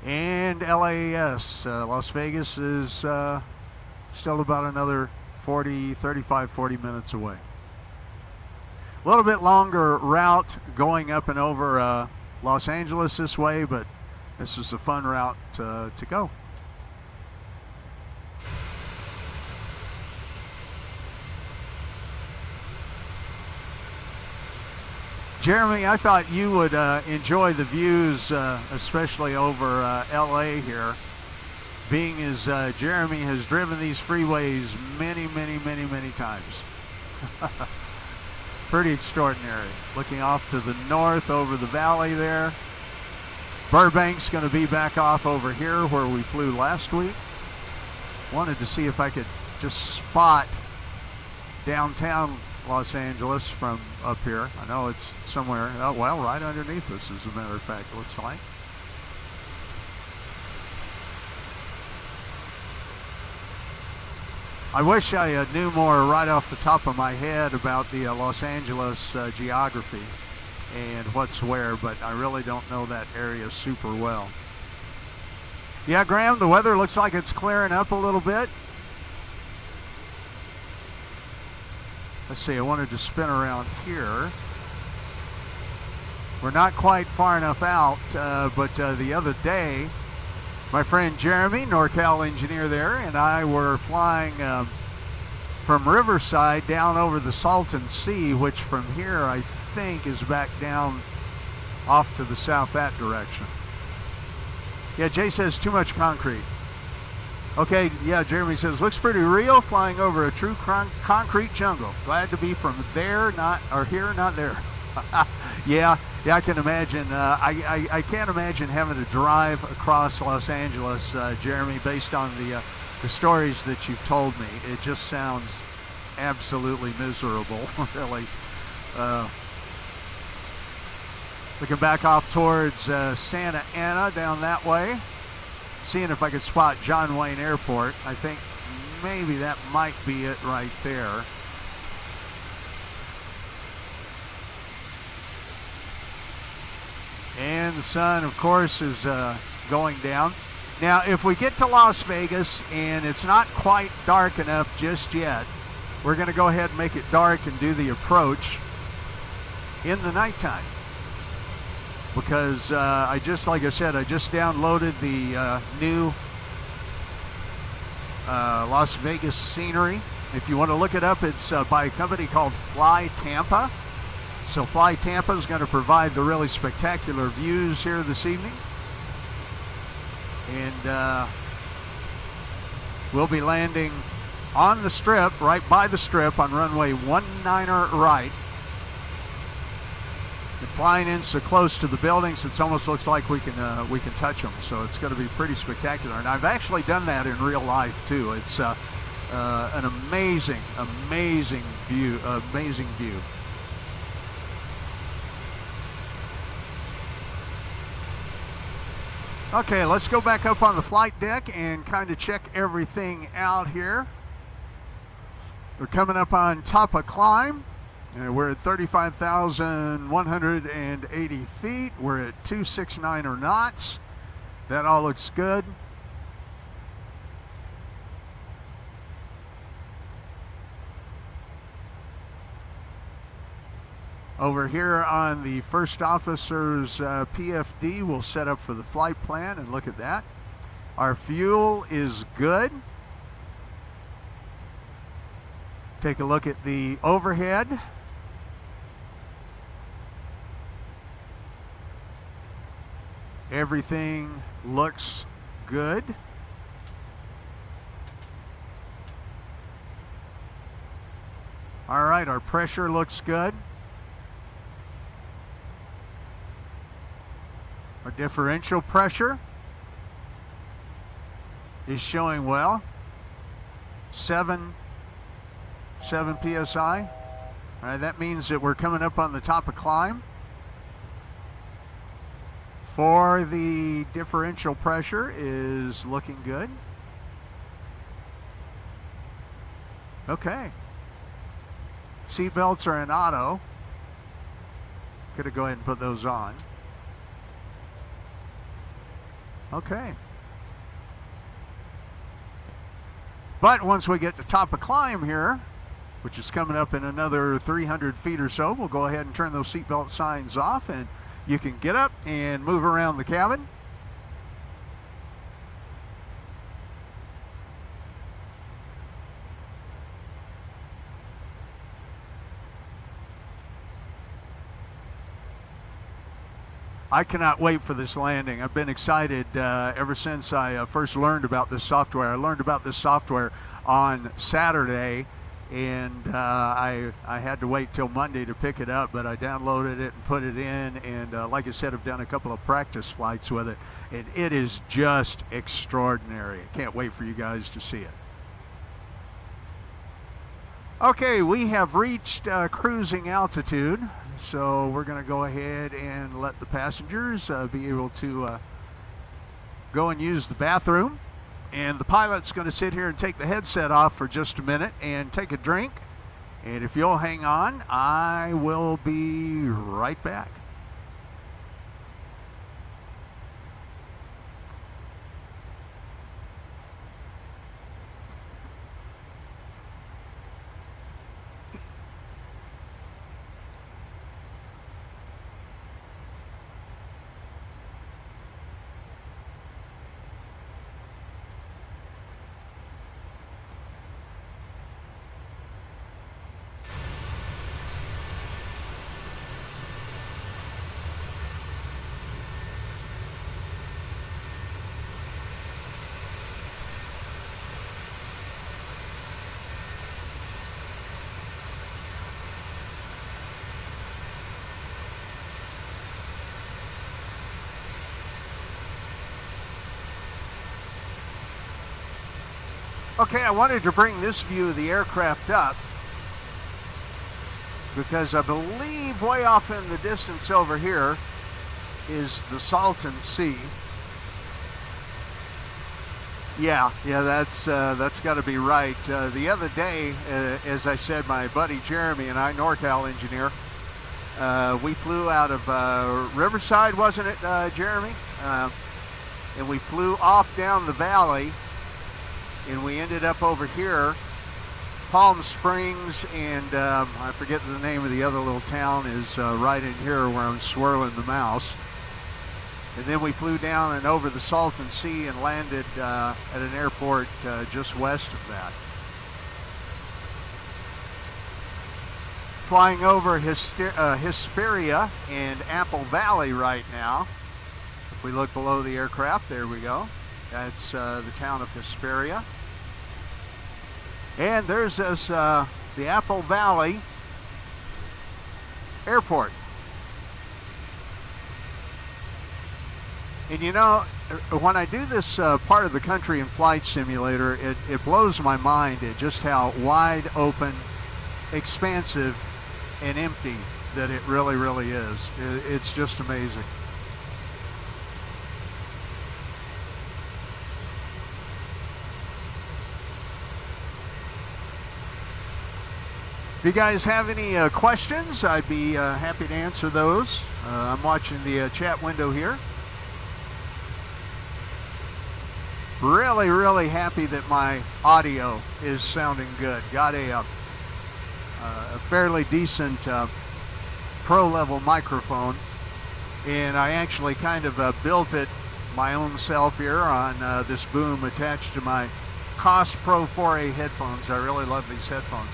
And LAS, Las Vegas, is still about another 35, 40 minutes away. A little bit longer route going up and over Los Angeles this way, but this is a fun route to go. Jeremy, I thought you would enjoy the views, especially over LA here, being as Jeremy has driven these freeways many, many, many, many times. Pretty extraordinary. Looking off to the north over the valley there. Burbank's going to be back off over here where we flew last week. Wanted to see if I could just spot downtown Los Angeles from up here. I know it's somewhere, well, right underneath us, as a matter of fact, it looks like. I wish I knew more right off the top of my head about the Los Angeles geography and what's where, but I really don't know that area super well. Yeah, Graham, the weather looks like it's clearing up a little bit. Let's see, I wanted to spin around here. We're not quite far enough out, but the other day, my friend Jeremy, NorCal engineer there, and I were flying from Riverside down over the Salton Sea, which from here I think is back down off to the south that direction. Yeah, Jay says too much concrete. Okay, yeah, Jeremy says, looks pretty real, flying over a true concrete jungle. Glad to be from there, not, or here, not there. yeah, I can imagine. I can't imagine having to drive across Los Angeles, Jeremy, based on the stories that you've told me. It just sounds absolutely miserable, really. Looking back off towards Santa Ana down that way. Seeing if I could spot John Wayne Airport. I think maybe that might be it right there. And the sun, of course, is going down. Now, if we get to Las Vegas and it's not quite dark enough just yet, we're going to go ahead and make it dark and do the approach in the nighttime. Because like I said, I just downloaded the new Las Vegas scenery. If you want to look it up, it's by a company called Fly Tampa. So Fly Tampa is going to provide the really spectacular views here this evening. And we'll be landing on the strip, right by the strip, on runway 19er right. And flying in so close to the buildings, it almost looks like we can touch them. So it's going to be pretty spectacular. And I've actually done that in real life too. It's an amazing view. Amazing view. Okay, let's go back up on the flight deck and kind of check everything out here. We're coming up on top of climb. We're at 35,180 feet. We're at 269 knots. That all looks good. Over here on the first officer's PFD, we'll set up for the flight plan and look at that. Our fuel is good. Take a look at the overhead. Everything looks good. All right, our pressure looks good. Our differential pressure is showing well. 7 psi. All right, that means that we're coming up on the top of climb. For the differential pressure is looking good. Okay. Seat belts are in auto. Could go ahead and put those on. Okay. But once we get to top of climb here, which is coming up in another 300 feet or so, we'll go ahead and turn those seatbelt signs off and you can get up and move around the cabin. I cannot wait for this landing. I've been excited ever since I first learned about this software. I learned about this software on Saturday, and I had to wait till Monday to pick it up, but I downloaded it and put it in, and like I said, I've done a couple of practice flights with it, and it is just extraordinary. I can't wait for you guys to see it. Okay, we have reached cruising altitude, so we're going to go ahead and let the passengers be able to go and use the bathroom. And the pilot's going to sit here and take the headset off for just a minute and take a drink. And if you'll hang on, I will be right back. Okay, I wanted to bring this view of the aircraft up because I believe way off in the distance over here is the Salton Sea. Yeah, that's got to be right. The other day, as I said, my buddy Jeremy and I, NorCal engineer, we flew out of Riverside, wasn't it, Jeremy? And we flew off down the valley, and we ended up over here, Palm Springs, and I forget the name of the other little town is right in here where I'm swirling the mouse. And then we flew down and over the Salton Sea and landed at an airport just west of that. Flying over Hesperia and Apple Valley right now. If we look below the aircraft, there we go. That's the town of Hesperia. And there's this, the Apple Valley Airport. And you know, when I do this part of the country in Flight Simulator, it blows my mind at just how wide open, expansive, and empty that it really, really is. It's just amazing. If you guys have any questions, I'd be happy to answer those. I'm watching the chat window here. Really, really happy that my audio is sounding good. Got a fairly decent pro-level microphone, and I actually kind of built it my own self here on this boom attached to my KLAS Pro 4A headphones. I really love these headphones.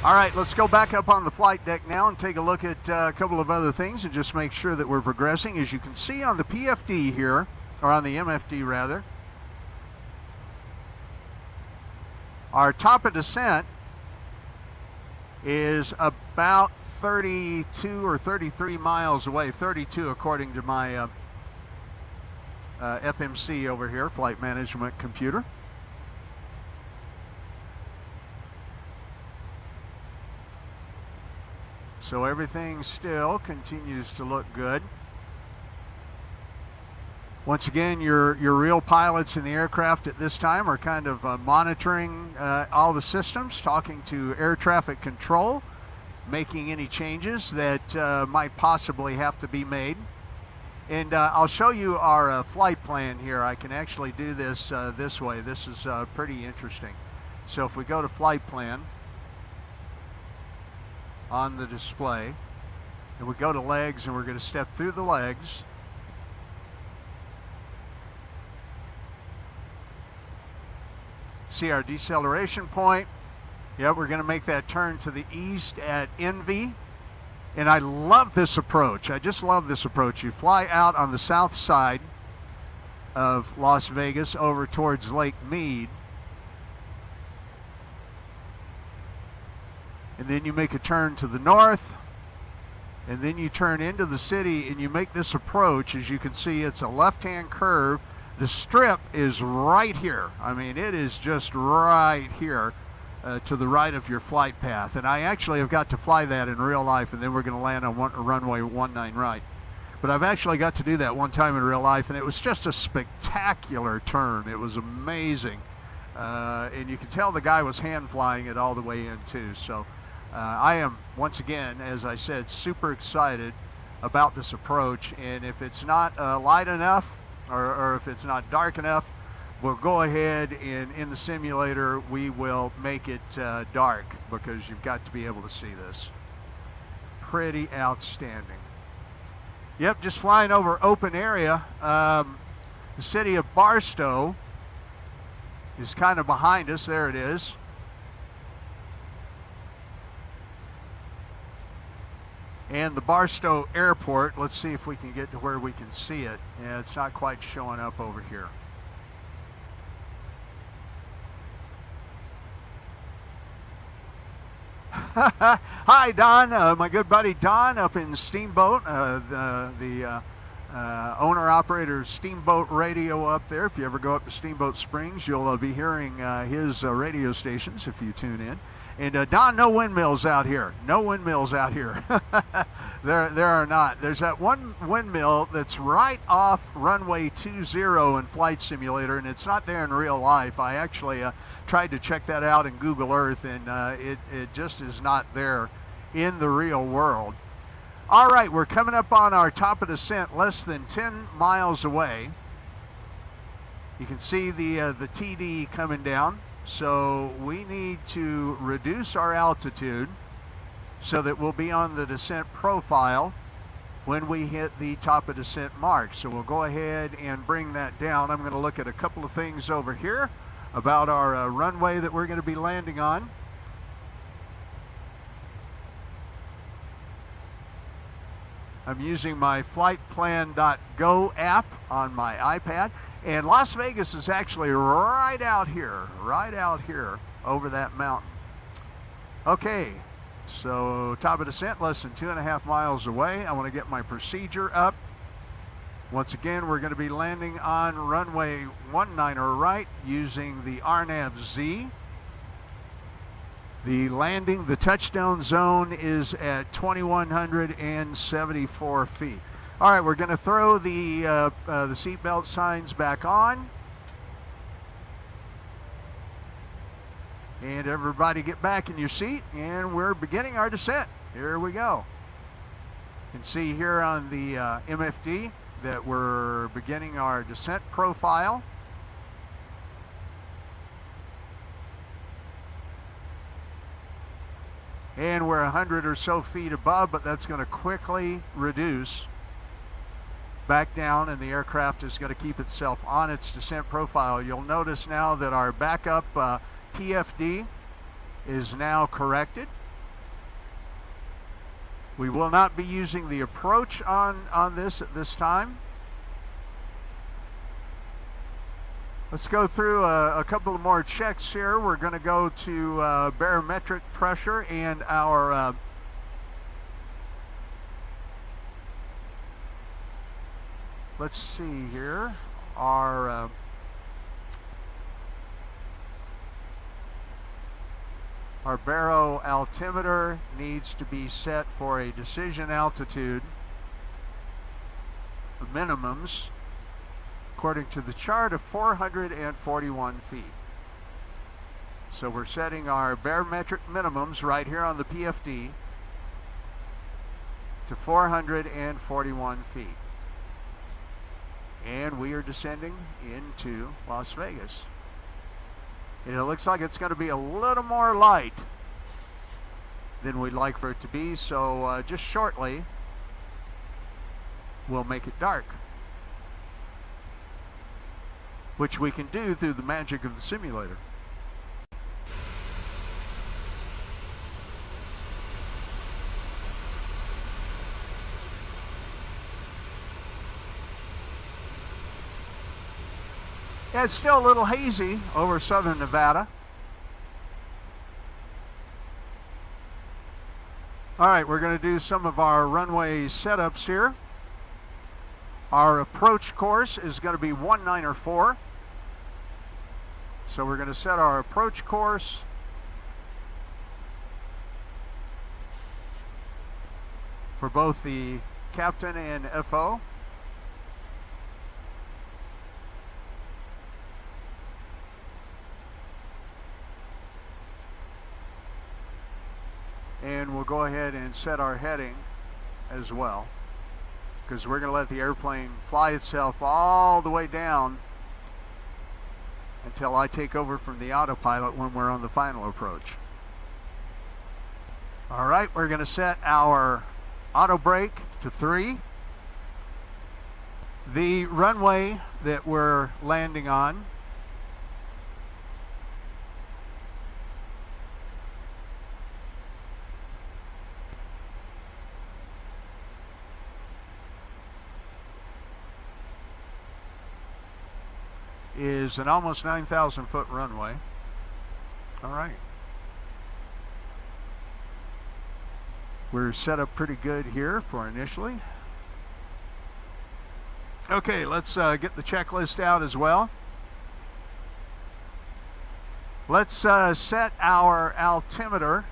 All right, let's go back up on the flight deck now and take a look at a couple of other things and just make sure that we're progressing. As you can see on the PFD here, or on the MFD rather, our top of descent is about 32 or 33 miles away, 32 according to my FMC over here, flight management computer. So everything still continues to look good. Once again, your real pilots in the aircraft at this time are kind of monitoring all the systems, talking to air traffic control, making any changes that might possibly have to be made. And I'll show you our flight plan here. I can actually do this this way. This is pretty interesting. So if we go to flight plan on the display, and we go to legs, and we're going to step through the legs. See our deceleration point. Yep, we're going to make that turn to the east at Envy, And I love this approach. I just love this approach. You fly out on the south side of Las Vegas over towards Lake Mead. And then you make a turn to the north. And then you turn into the city and you make this approach. As you can see, it's a left-hand curve. The strip is right here. I mean, it is just right here to the right of your flight path. And I actually have got to fly that in real life, and then we're going to land on runway 19 right. But I've actually got to do that one time in real life, and it was just a spectacular turn. It was amazing. And you can tell the guy was hand flying it all the way in too. So I am, once again, as I said, super excited about this approach. And if it's not light enough, or if it's not dark enough, we'll go ahead and in the simulator we will make it dark, because you've got to be able to see this. Pretty outstanding. Yep, just flying over open area. The city of Barstow is kind of behind us. There it is. And the Barstow Airport, let's see if we can get to where we can see it. Yeah, it's not quite showing up over here. Hi, Don, my good buddy Don up in Steamboat, the owner-operator of Steamboat Radio up there. If you ever go up to Steamboat Springs, you'll be hearing his radio stations if you tune in. And Don, no windmills out here. No windmills out here. There are not. There's that one windmill that's right off runway 20 in Flight Simulator, and it's not there in real life. I actually tried to check that out in Google Earth, and it just is not there in the real world. All right, we're coming up on our top of descent, less than 10 miles away. You can see the TD coming down. So we need to reduce our altitude so that we'll be on the descent profile when we hit the top of descent mark. So we'll go ahead and bring that down. I'm going to look at a couple of things over here about our runway that we're going to be landing on. I'm using my flightplan.go app on my iPad. And Las Vegas is actually right out here over that mountain. Okay, so top of descent, less than 2.5 miles away. I want to get my procedure up. Once again, we're going to be landing on runway 19 right using the RNAV-Z. The touchdown zone is at 2,174 feet. All right, we're going to throw the seatbelt signs back on. And everybody get back in your seat, and we're beginning our descent. Here we go. You can see here on the MFD that we're beginning our descent profile. And we're 100 or so feet above, but that's going to quickly reduce back down, and the aircraft is going to keep itself on its descent profile. You'll notice now that our backup PFD is now corrected. We will not be using the approach on this at this time. Let's go through a couple of more checks here. We're going to go to barometric pressure and our let's see here. Our baro altimeter needs to be set for a decision altitude of minimums, according to the chart, of 441 feet. So we're setting our barometric minimums right here on the PFD to 441 feet. And we are descending into Las Vegas. And it looks like it's going to be a little more light than we'd like for it to be, so just shortly we'll make it dark, which we can do through the magic of the simulator. Yeah, it's still a little hazy over southern Nevada. All right, we're going to do some of our runway setups here. Our approach course is going to be 194. So we're going to set our approach course. For both the captain and FO. And we'll go ahead and set our heading as well, because we're going to let the airplane fly itself all the way down until I take over from the autopilot when we're on the final approach. All right, we're going to set our auto brake to 3. The runway that we're landing on is an almost 9,000 foot runway. All right. We're set up pretty good here for initially. Okay, let's get the checklist out as well. Let's set our altimeter.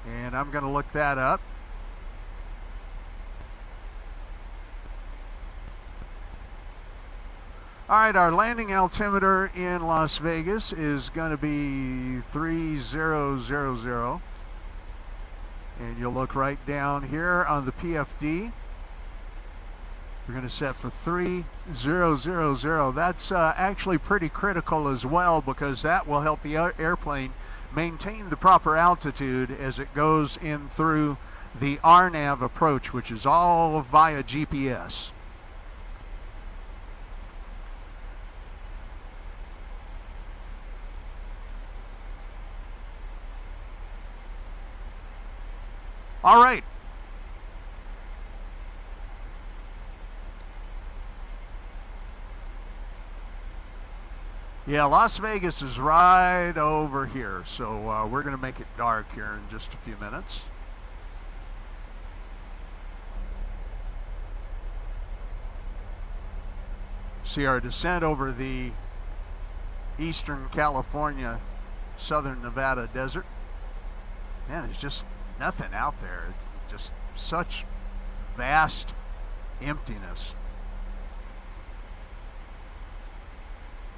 And I'm going to look that up. All right, our landing altimeter in Las Vegas is going to be 3000. And you'll look right down here on the PFD. We're going to set for 3000. That's actually pretty critical as well, because that will help the airplane maintain the proper altitude as it goes in through the RNAV approach, which is all via GPS. All right. Yeah, Las Vegas is right over here, so we're going to make it dark here in just a few minutes. See our descent over the eastern California, southern Nevada desert. Man, there's just nothing out there. It's just such vast emptiness.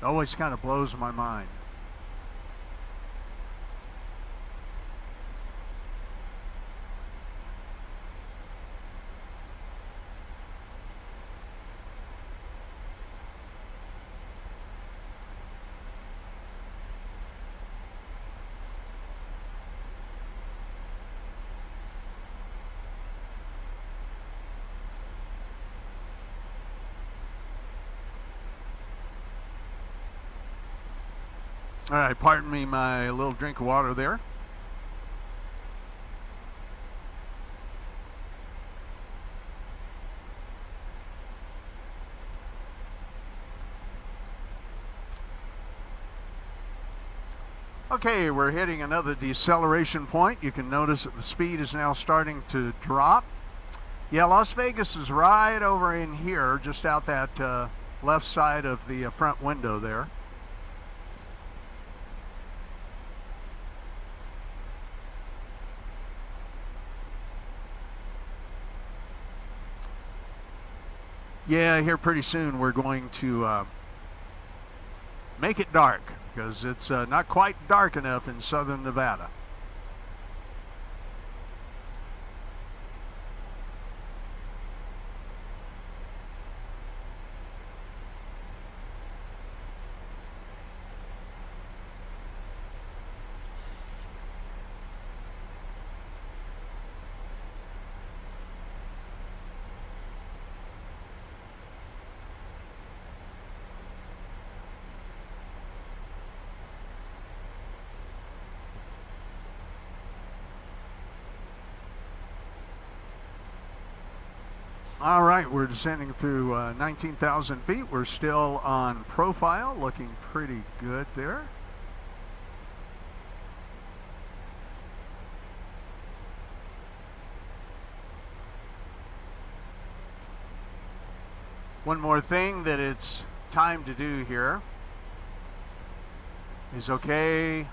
It always kind of blows my mind. All right, pardon me my little drink of water there. Okay, we're hitting another deceleration point. You can notice that the speed is now starting to drop. Yeah, Las Vegas is right over in here, just out that left side of the front window there. Yeah, here pretty soon we're going to make it dark, because it's not quite dark enough in southern Nevada. All right, we're descending through 19,000 feet. We're still on profile, looking pretty good there. One more thing that it's time to do here is right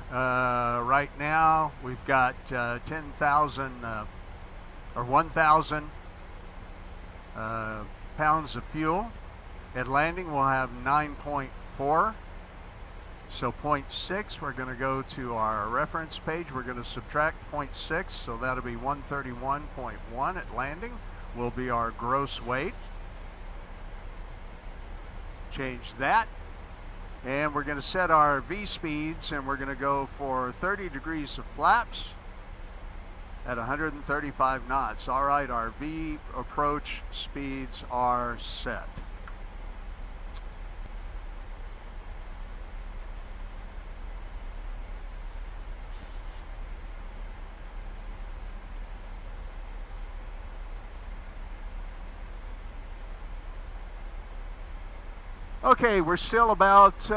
now we've got 10,000 or 1,000 pounds of fuel. At landing we'll have 9.4, so 0.6. We're going to go to our reference page. We're going to subtract 0.6, so that'll be 131.1 at landing will be our gross weight. Change that, and we're going to set our V speeds, and we're going to go for 30 degrees of flaps at 135 knots. All right, our V approach speeds are set. Okay, we're still about,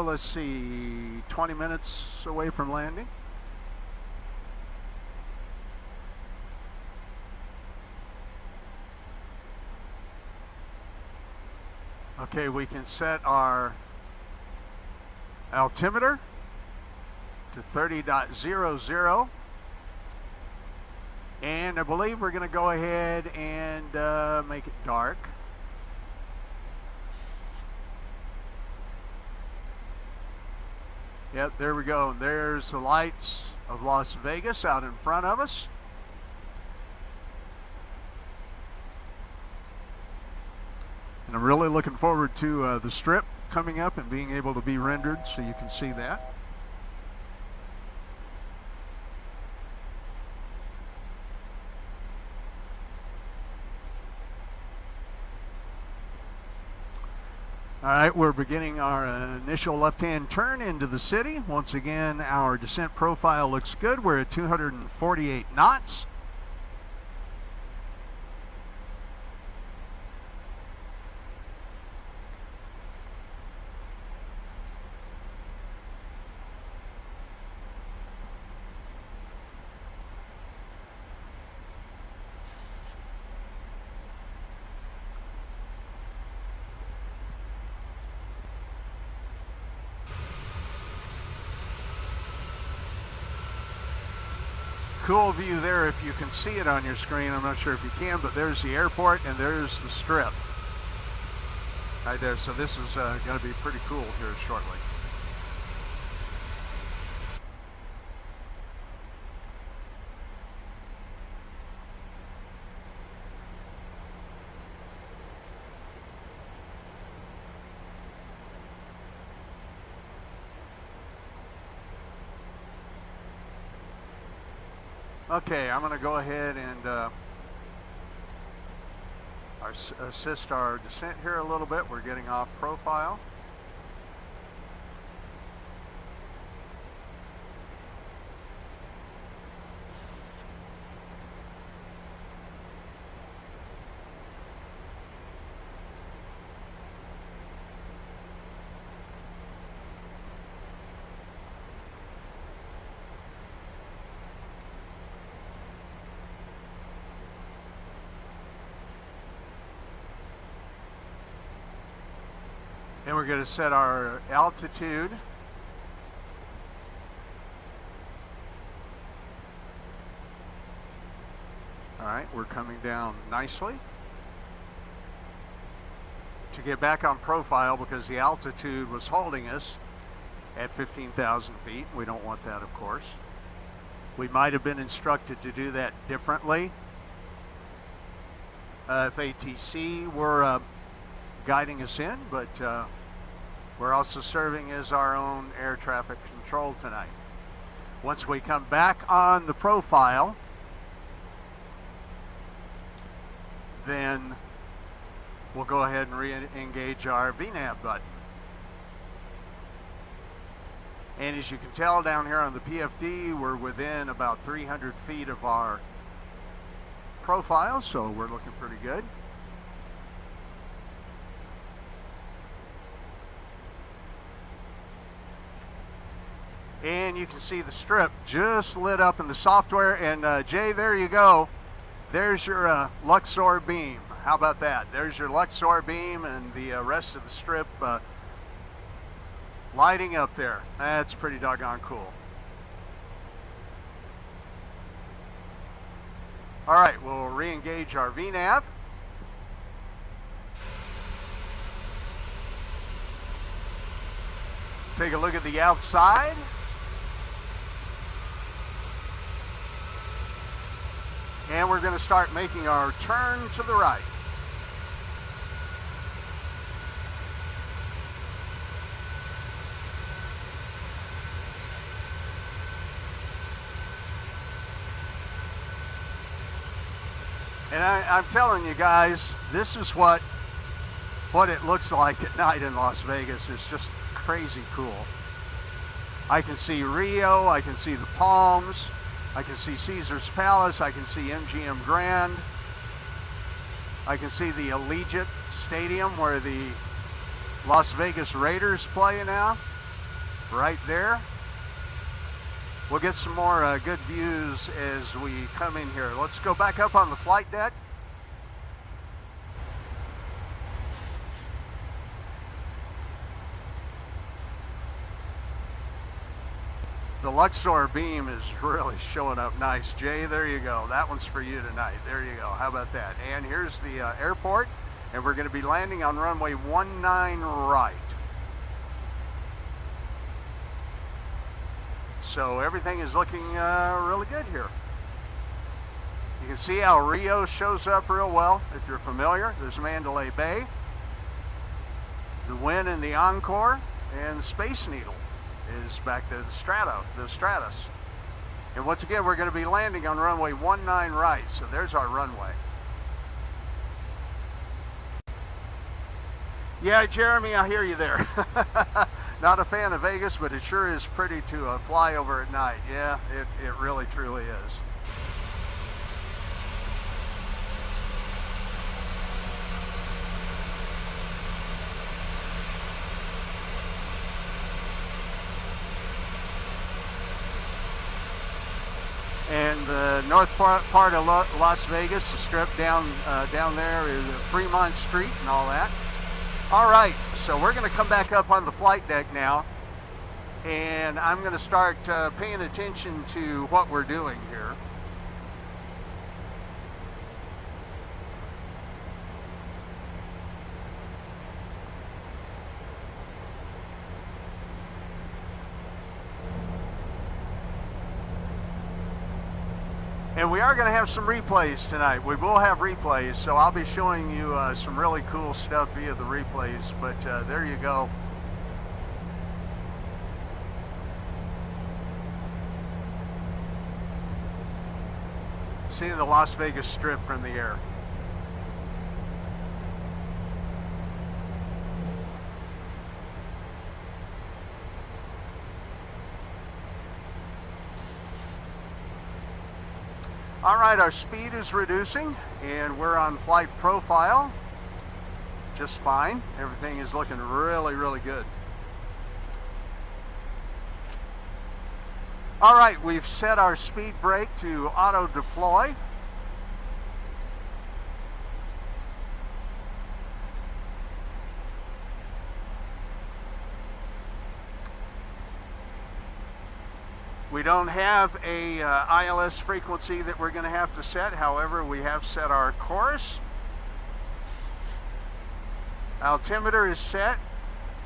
let's see, 20 minutes away from landing. Okay, we can set our altimeter to 30.00. And I believe we're going to go ahead and make it dark. Yep, there we go. There's the lights of Las Vegas out in front of us. And I'm really looking forward to the strip coming up and being able to be rendered so you can see that. All right, we're beginning our initial left-hand turn into the city. Once again, our descent profile looks good. We're at 248 knots. Cool view there if you can see it on your screen. I'm not sure if you can, but there's the airport and there's the strip right there. So this is going to be pretty cool here shortly. Okay, I'm going to go ahead and assist our descent here a little bit. We're getting off profile. And we're going to set our altitude. All right, we're coming down nicely. To get back on profile because the altitude was holding us at 15,000 feet. We don't want that, of course. We might have been instructed to do that differently. If ATC were guiding us in, but we're also serving as our own air traffic control tonight. Once we come back on the profile, then we'll go ahead and re-engage our VNAV button. And as you can tell down here on the PFD, we're within about 300 feet of our profile, so we're looking pretty good. And you can see the strip just lit up in the software. And Jay, there you go. There's your Luxor beam. How about that? There's your Luxor beam and the rest of the strip lighting up there. That's pretty doggone cool. All right, we'll re-engage our VNAV. Take a look at the outside. And we're going to start making our turn to the right. And I'm telling you guys, this is what it looks like at night in Las Vegas. It's just crazy cool. I can see Rio, I can see the Palms, I can see Caesar's Palace, I can see MGM Grand, I can see the Allegiant Stadium where the Las Vegas Raiders play now, right there. We'll get some more good views as we come in here. Let's go back up on the flight deck. The Luxor beam is really showing up nice. Jay, there you go. That one's for you tonight. There you go. How about that? And here's the airport, and we're going to be landing on runway 19 right. So everything is looking really good here. You can see how Rio shows up real well if you're familiar. There's Mandalay Bay, the Wynn and the Encore, and the Space Needle is back there, the Stratus. And once again, we're going to be landing on runway 19 right. So there's our runway. Yeah, Jeremy, I hear you there. Not a fan of Vegas, but it sure is pretty to fly over at night. Yeah, it really, truly is. And the north part of Las Vegas, the strip down there is Fremont Street and all that. All right, so we're going to come back up on the flight deck now, and I'm going to start paying attention to what we're doing here. And we are going to have some replays tonight. We will have replays, so I'll be showing you some really cool stuff via the replays. But there you go. Seeing the Las Vegas Strip from the air. All right, our speed is reducing and we're on flight profile just fine. Everything is looking really, really good. All right, we've set our speed brake to auto deploy. We don't have a ILS frequency that we're going to have to set. However, we have set our course. Altimeter is set.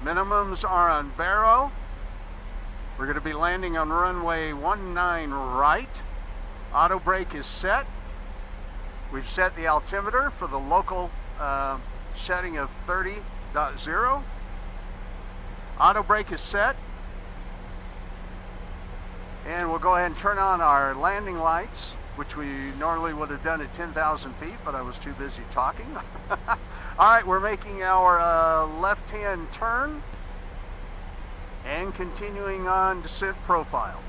Minimums are on Barrow. We're going to be landing on runway 19 right. Auto brake is set. We've set the altimeter for the local setting of 30.0. Auto brake is set. And we'll go ahead and turn on our landing lights, which we normally would have done at 10,000 feet, but I was too busy talking. All right, we're making our left-hand turn and continuing on descent profile.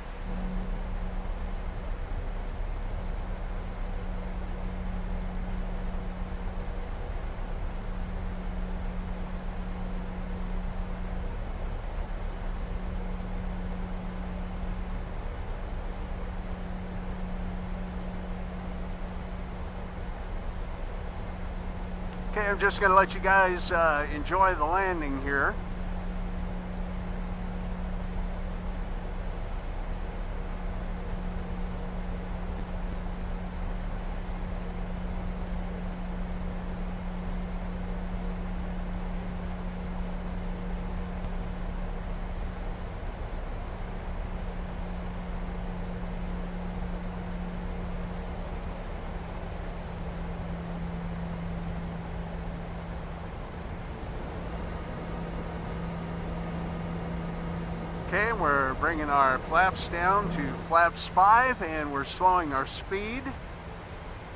Okay, I'm just going to let you guys enjoy the landing here. Okay, we're bringing our flaps down to flaps 5, and we're slowing our speed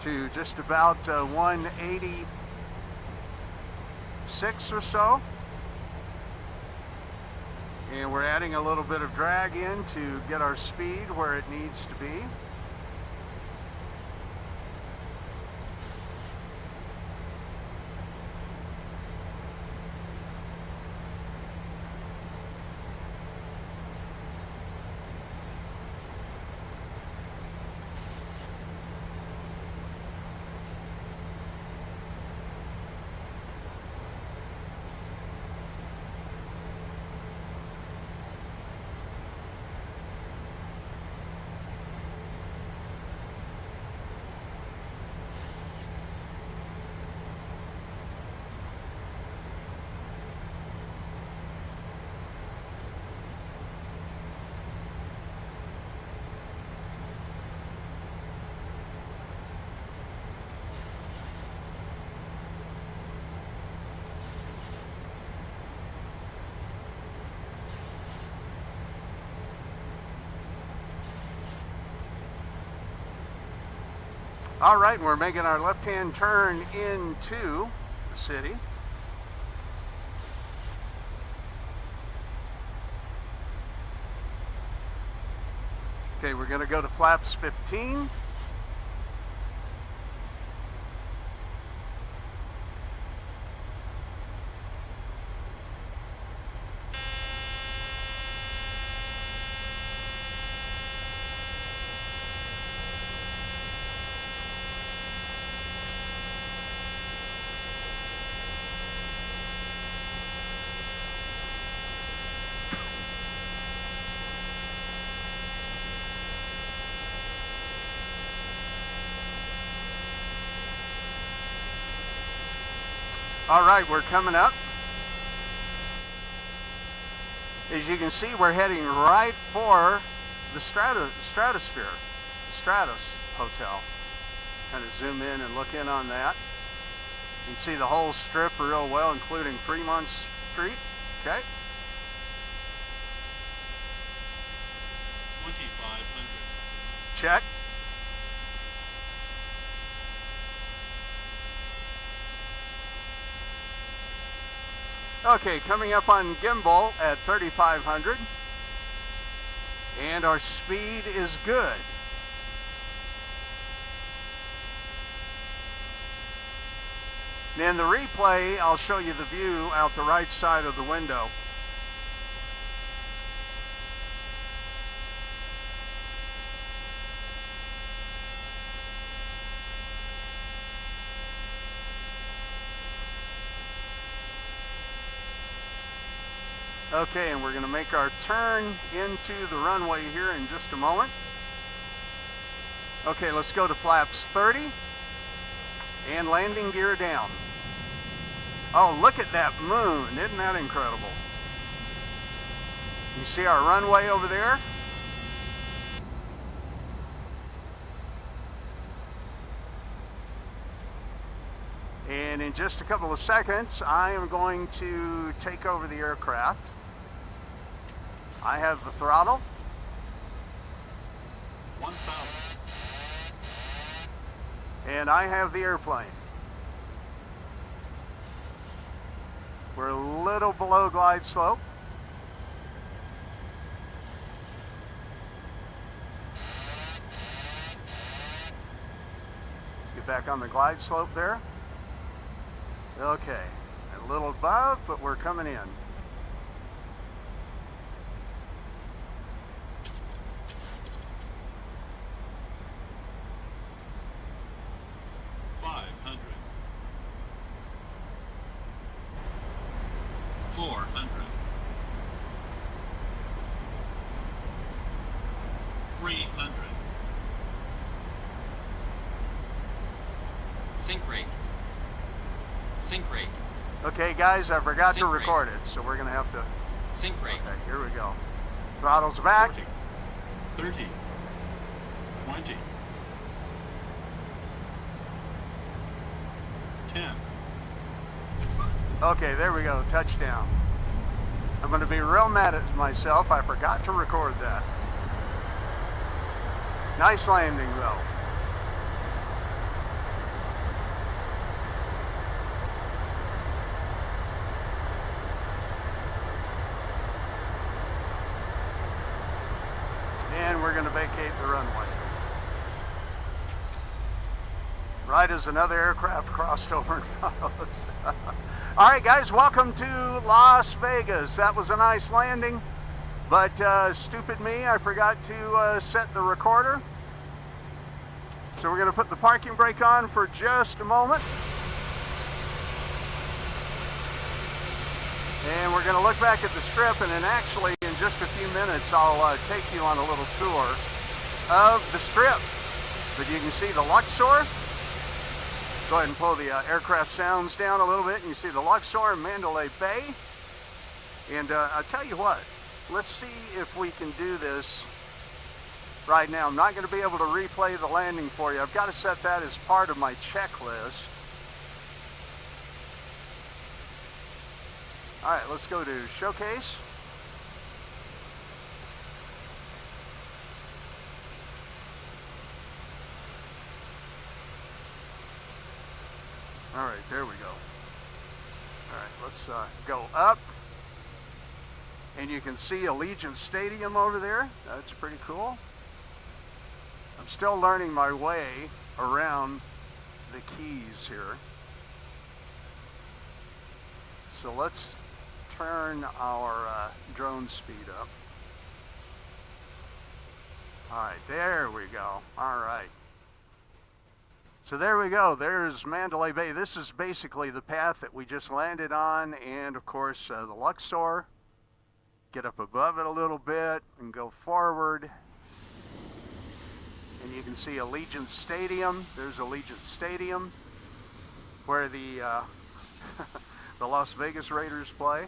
to just about 186 or so. And we're adding a little bit of drag in to get our speed where it needs to be. All right, and we're making our left-hand turn into the city. Okay, we're going to go to flaps 15. All right, we're coming up. As you can see, we're heading right for the Stratosphere, the Stratus Hotel. Kind of zoom in and look in on that. You can see the whole strip real well, including Fremont Street. Okay. 2500. Check. Okay, coming up on gimbal at 3500, and our speed is good. And in the replay, I'll show you the view out the right side of the window. Okay, and we're going to make our turn into the runway here in just a moment. Okay, let's go to flaps 30 and landing gear down. Oh, look at that moon. Isn't that incredible? You see our runway over there? And in just a couple of seconds, I am going to take over the aircraft. I have the throttle. 1000. And I have the airplane. We're a little below glide slope. Get back on the glide slope there. Okay, a little above, but we're coming in. 500. Sync rate. Sync rate. Okay, guys, I forgot to Sync rate. record it, so we're going to have to... Sync rate. Okay, here we go. Throttle's back. 40, 30, 20, 10. Okay, there we go. Touchdown. I'm going to be real mad at myself. I forgot to record that. Nice landing, though. And we're going to vacate the runway. Right as another aircraft crossed over in front of us. All right, guys, welcome to Las Vegas. That was a nice landing, but stupid me, I forgot to set the recorder. So we're going to put the parking brake on for just a moment. And we're going to look back at the strip, and then actually in just a few minutes I'll take you on a little tour of the strip. But you can see the Luxor. Go ahead and pull the aircraft sounds down a little bit, and you see the Luxor and Mandalay Bay. And I'll tell you what, let's see if we can do this right now. I'm not going to be able to replay the landing for you. I've got to set that as part of my checklist. All right, let's go to Showcase. All right, there we go. All right, let's go up. And you can see Allegiant Stadium over there. That's pretty cool. I'm still learning my way around the keys here. So let's turn our drone speed up. All right, there we go. All right. So there we go. There's Mandalay Bay. This is basically the path that we just landed on, and of course the Luxor. Get up above it a little bit and go forward. And you can see Allegiant Stadium. There's Allegiant Stadium, where the the Las Vegas Raiders play.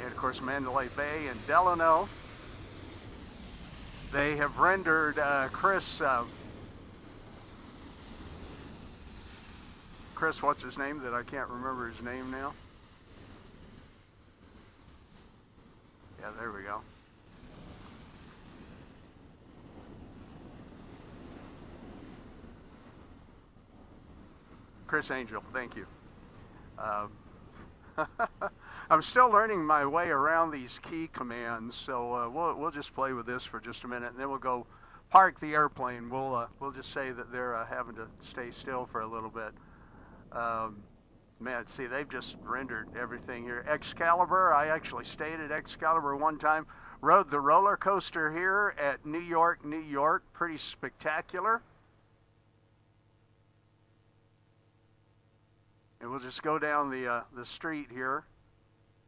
And of course Mandalay Bay and Delano. They have rendered Chris, what's his name that I can't remember his name now? Yeah, there we go. Chris Angel, thank you. I'm still learning my way around these key commands, so we'll just play with this for just a minute, and then we'll go park the airplane. We'll just say that they're having to stay still for a little bit. Man, see, they've just rendered everything here. Excalibur, I actually stayed at Excalibur one time. Rode the roller coaster here at New York, New York. Pretty spectacular. And we'll just go down the street here.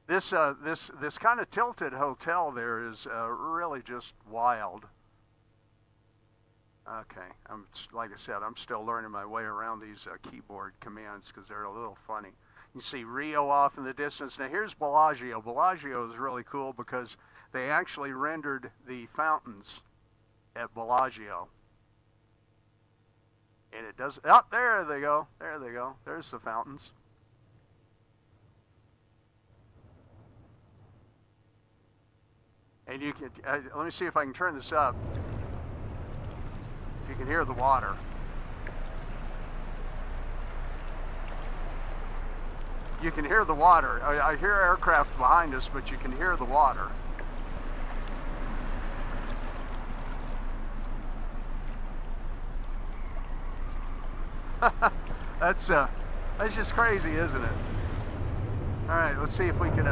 This kind of tilted hotel there is really just wild. Okay, like I said, I'm still learning my way around these keyboard commands because they're a little funny. You see Rio off in the distance. Now here's Bellagio. Bellagio is really cool because they actually rendered the fountains at Bellagio. And it does, oh, there they go. There they go. There's the fountains. And you can, let me see if I can turn this up. If you can hear the water. You can hear the water. I hear aircraft behind us, but you can hear the water. That's just crazy, isn't it? All right, let's see if we can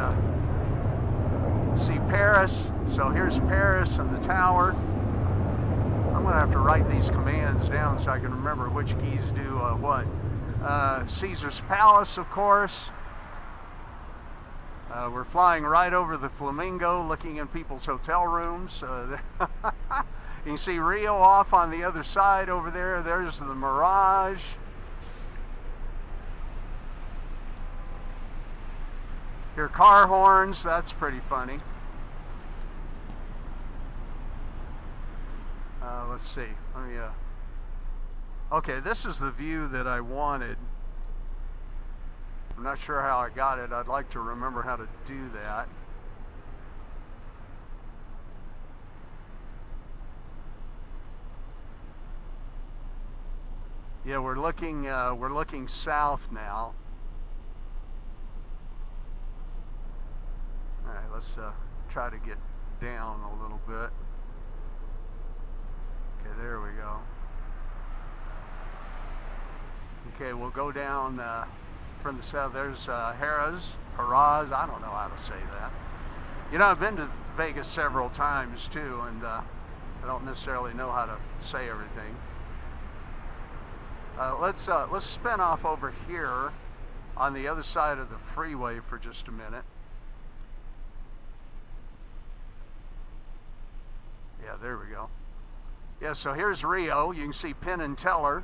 see Paris. So here's Paris and the tower. I'm going to have to write these commands down so I can remember which keys do what. Caesar's Palace, of course. We're flying right over the Flamingo, looking in people's hotel rooms. You can see Rio off on the other side over there. There's the Mirage. Hear car horns. That's pretty funny. Let's see. Let me, okay, this is the view that I wanted. I'm not sure how I got it. I'd like to remember how to do that. Yeah, we're looking south now. All right, let's try to get down a little bit. Okay, there we go. Okay, we'll go down from the south. There's Harrah's, I don't know how to say that. You know, I've been to Vegas several times too, and I don't necessarily know how to say everything. Let's spin off over here on the other side of the freeway for just a minute. Yeah, there we go. Yeah, so here's Rio. You can see Penn and Teller.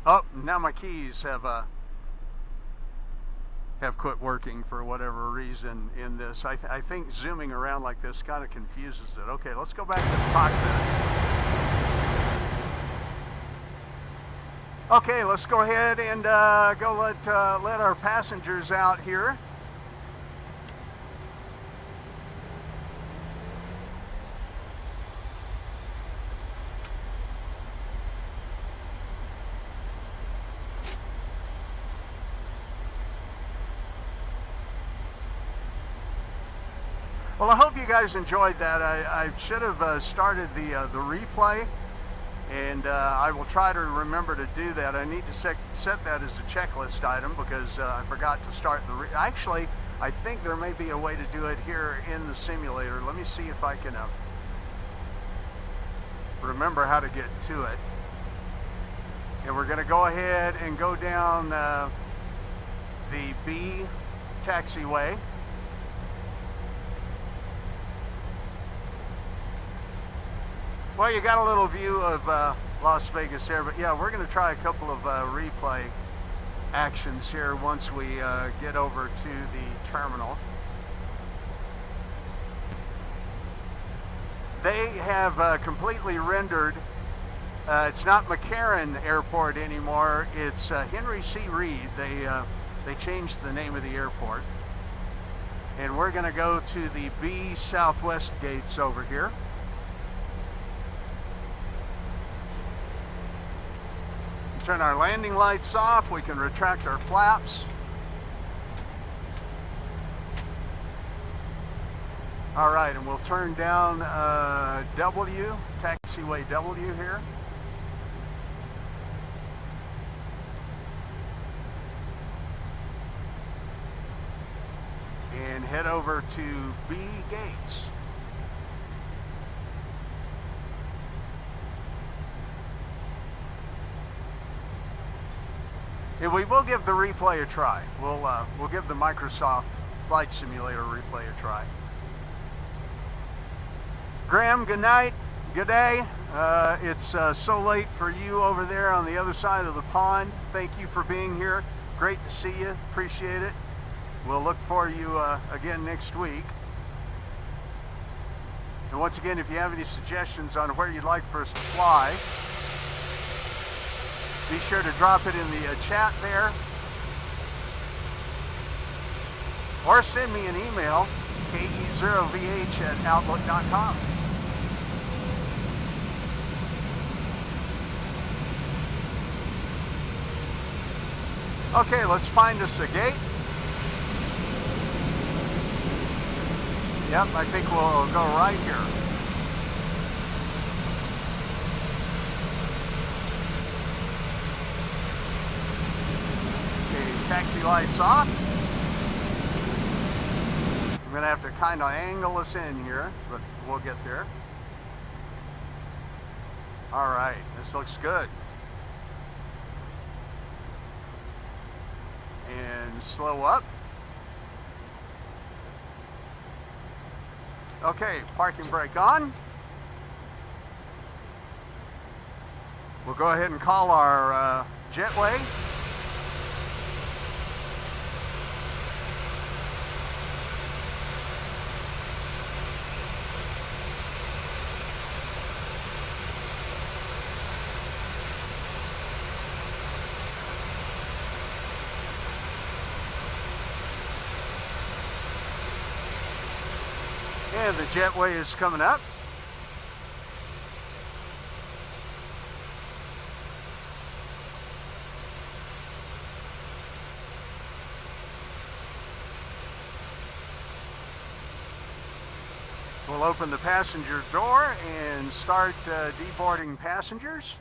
Oh, now my keys have quit working for whatever reason in this. I think zooming around like this kind of confuses it. Okay, let's go back to the cockpit. Okay, let's go ahead and go let our passengers out here. Well, I hope you guys enjoyed that. I should have started the replay, and I will try to remember to do that. I need to set that as a checklist item because I forgot to start the actually, I think there may be a way to do it here in the simulator. Let me see if I can remember how to get to it. And we're going to go ahead and go down the B taxiway. Well, you got a little view of Las Vegas there, but yeah, we're going to try a couple of replay actions here once we get over to the terminal. They have completely rendered, it's not McCarran Airport anymore, it's Henry C. Reed. They changed the name of the airport. And we're going to go to the B Southwest gates over here. Turn our landing lights off. We can retract our flaps. All right, and we'll turn down W, taxiway W here. And head over to B gates. And we will give the replay a try. We'll give the Microsoft Flight Simulator replay a try. Graham, good night, good day. It's so late for you over there on the other side of the pond. Thank you for being here. Great to see you. Appreciate it. We'll look for you again next week. And once again, if you have any suggestions on where you'd like for us to fly, be sure to drop it in the chat there. Or send me an email, ke0vh@outlook.com. Okay, let's find us a gate. Yep, I think we'll go right here. Taxi lights off. I'm going to have to kind of angle us in here, but we'll get there. All right, this looks good. and slow up. Okay, parking brake on. We'll go ahead and call our jetway. And the jetway is coming up. We'll open the passenger door and start deboarding passengers.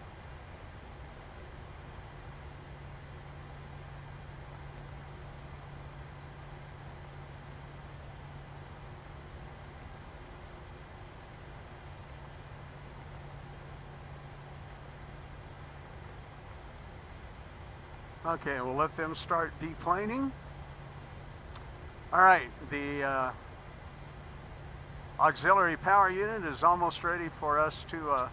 Okay, we'll let them start deplaning. All right, the auxiliary power unit is almost ready for us to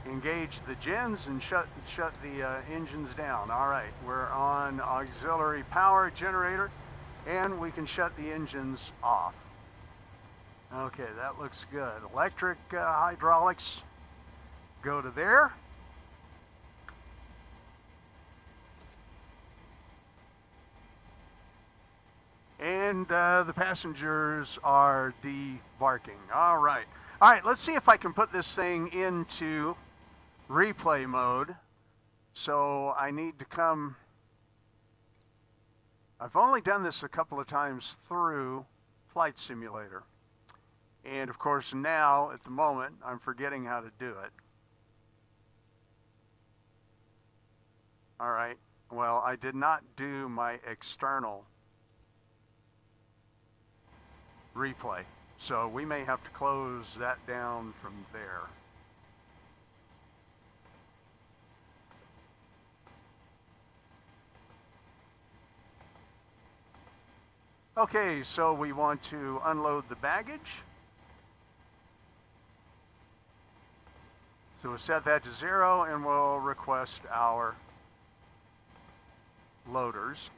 engage the gens and shut the engines down. All right, we're on auxiliary power generator, and we can shut the engines off. Okay, that looks good. Electric hydraulics go to there. And the passengers are debarking. All right, let's see if I can put this thing into replay mode. So I need to come, I've only done this a couple of times through Flight Simulator. And of course now, at the moment, I'm forgetting how to do it. All right, well, I did not do my external replay, so we may have to close that down from there. Okay, so we want to unload the baggage. So we'll set that to 0 and we'll request our loaders.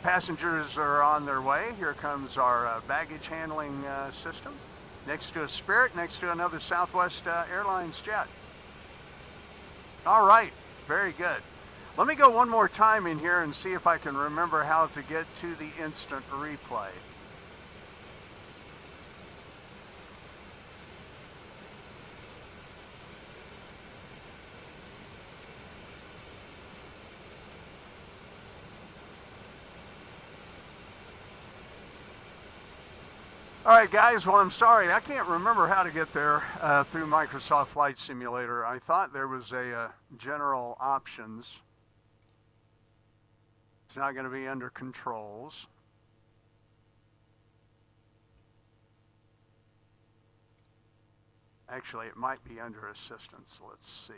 Passengers are on their way. Here comes our baggage handling system. Next to a Spirit, next to another Southwest Airlines jet. All right, very good. Let me go one more time in here and see if I can remember how to get to the instant replay. All right, guys, well, I'm sorry. I can't remember how to get there through Microsoft Flight Simulator. I thought there was a general options. It's not going to be under controls. Actually, it might be under assistance. Let's see.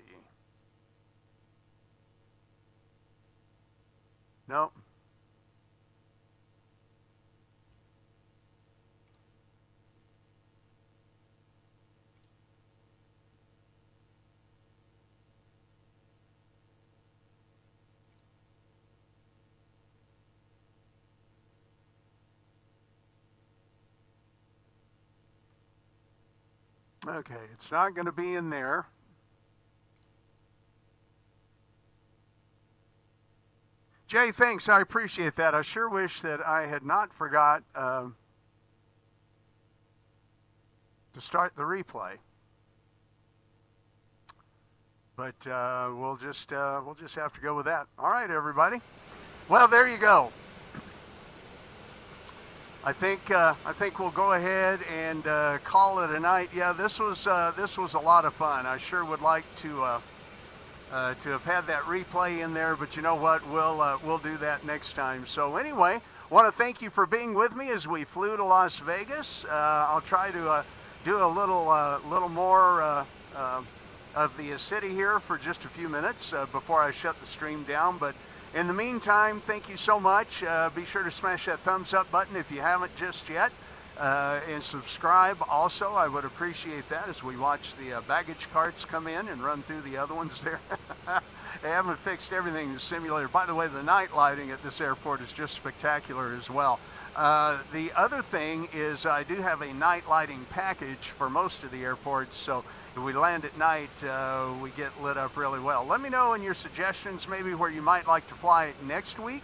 Nope. Okay, it's not going to be in there. Jay, thanks. I appreciate that. I sure wish that I had not forgot to start the replay. But we'll just have to go with that. All right, everybody. Well, there you go. I think we'll go ahead and call it a night. Yeah, this was a lot of fun. I sure would like to have had that replay in there, but you know what? We'll do that next time. So anyway, want to thank you for being with me as we flew to Las Vegas. I'll try to do a little more of the city here for just a few minutes before I shut the stream down. But In the meantime, thank you so much. Be sure to smash that thumbs up button if you haven't just yet. And subscribe also. I would appreciate that as we watch the baggage carts come in and run through the other ones there. They haven't fixed everything in the simulator. By the way, the night lighting at this airport is just spectacular as well. The other thing is I do have a night lighting package for most of the airports, so if we land at night, we get lit up really well. Let me know in your suggestions maybe where you might like to fly next week,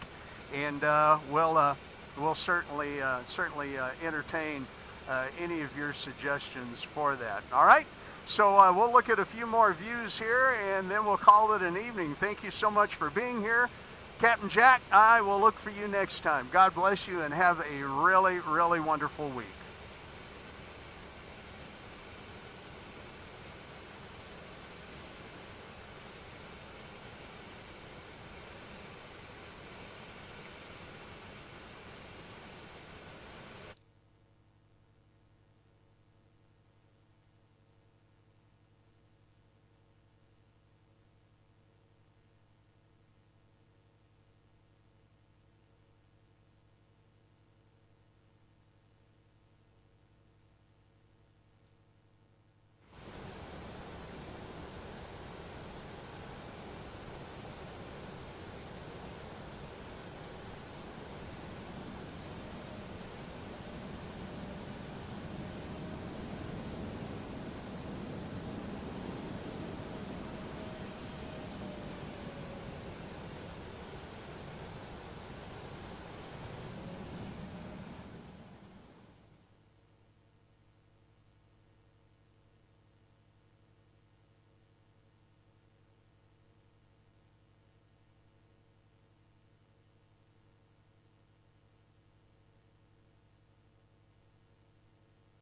and we'll certainly entertain any of your suggestions for that. All right? So we'll look at a few more views here, and then we'll call it an evening. Thank you so much for being here. Captain Jack, I will look for you next time. God bless you, and have a really, really wonderful week.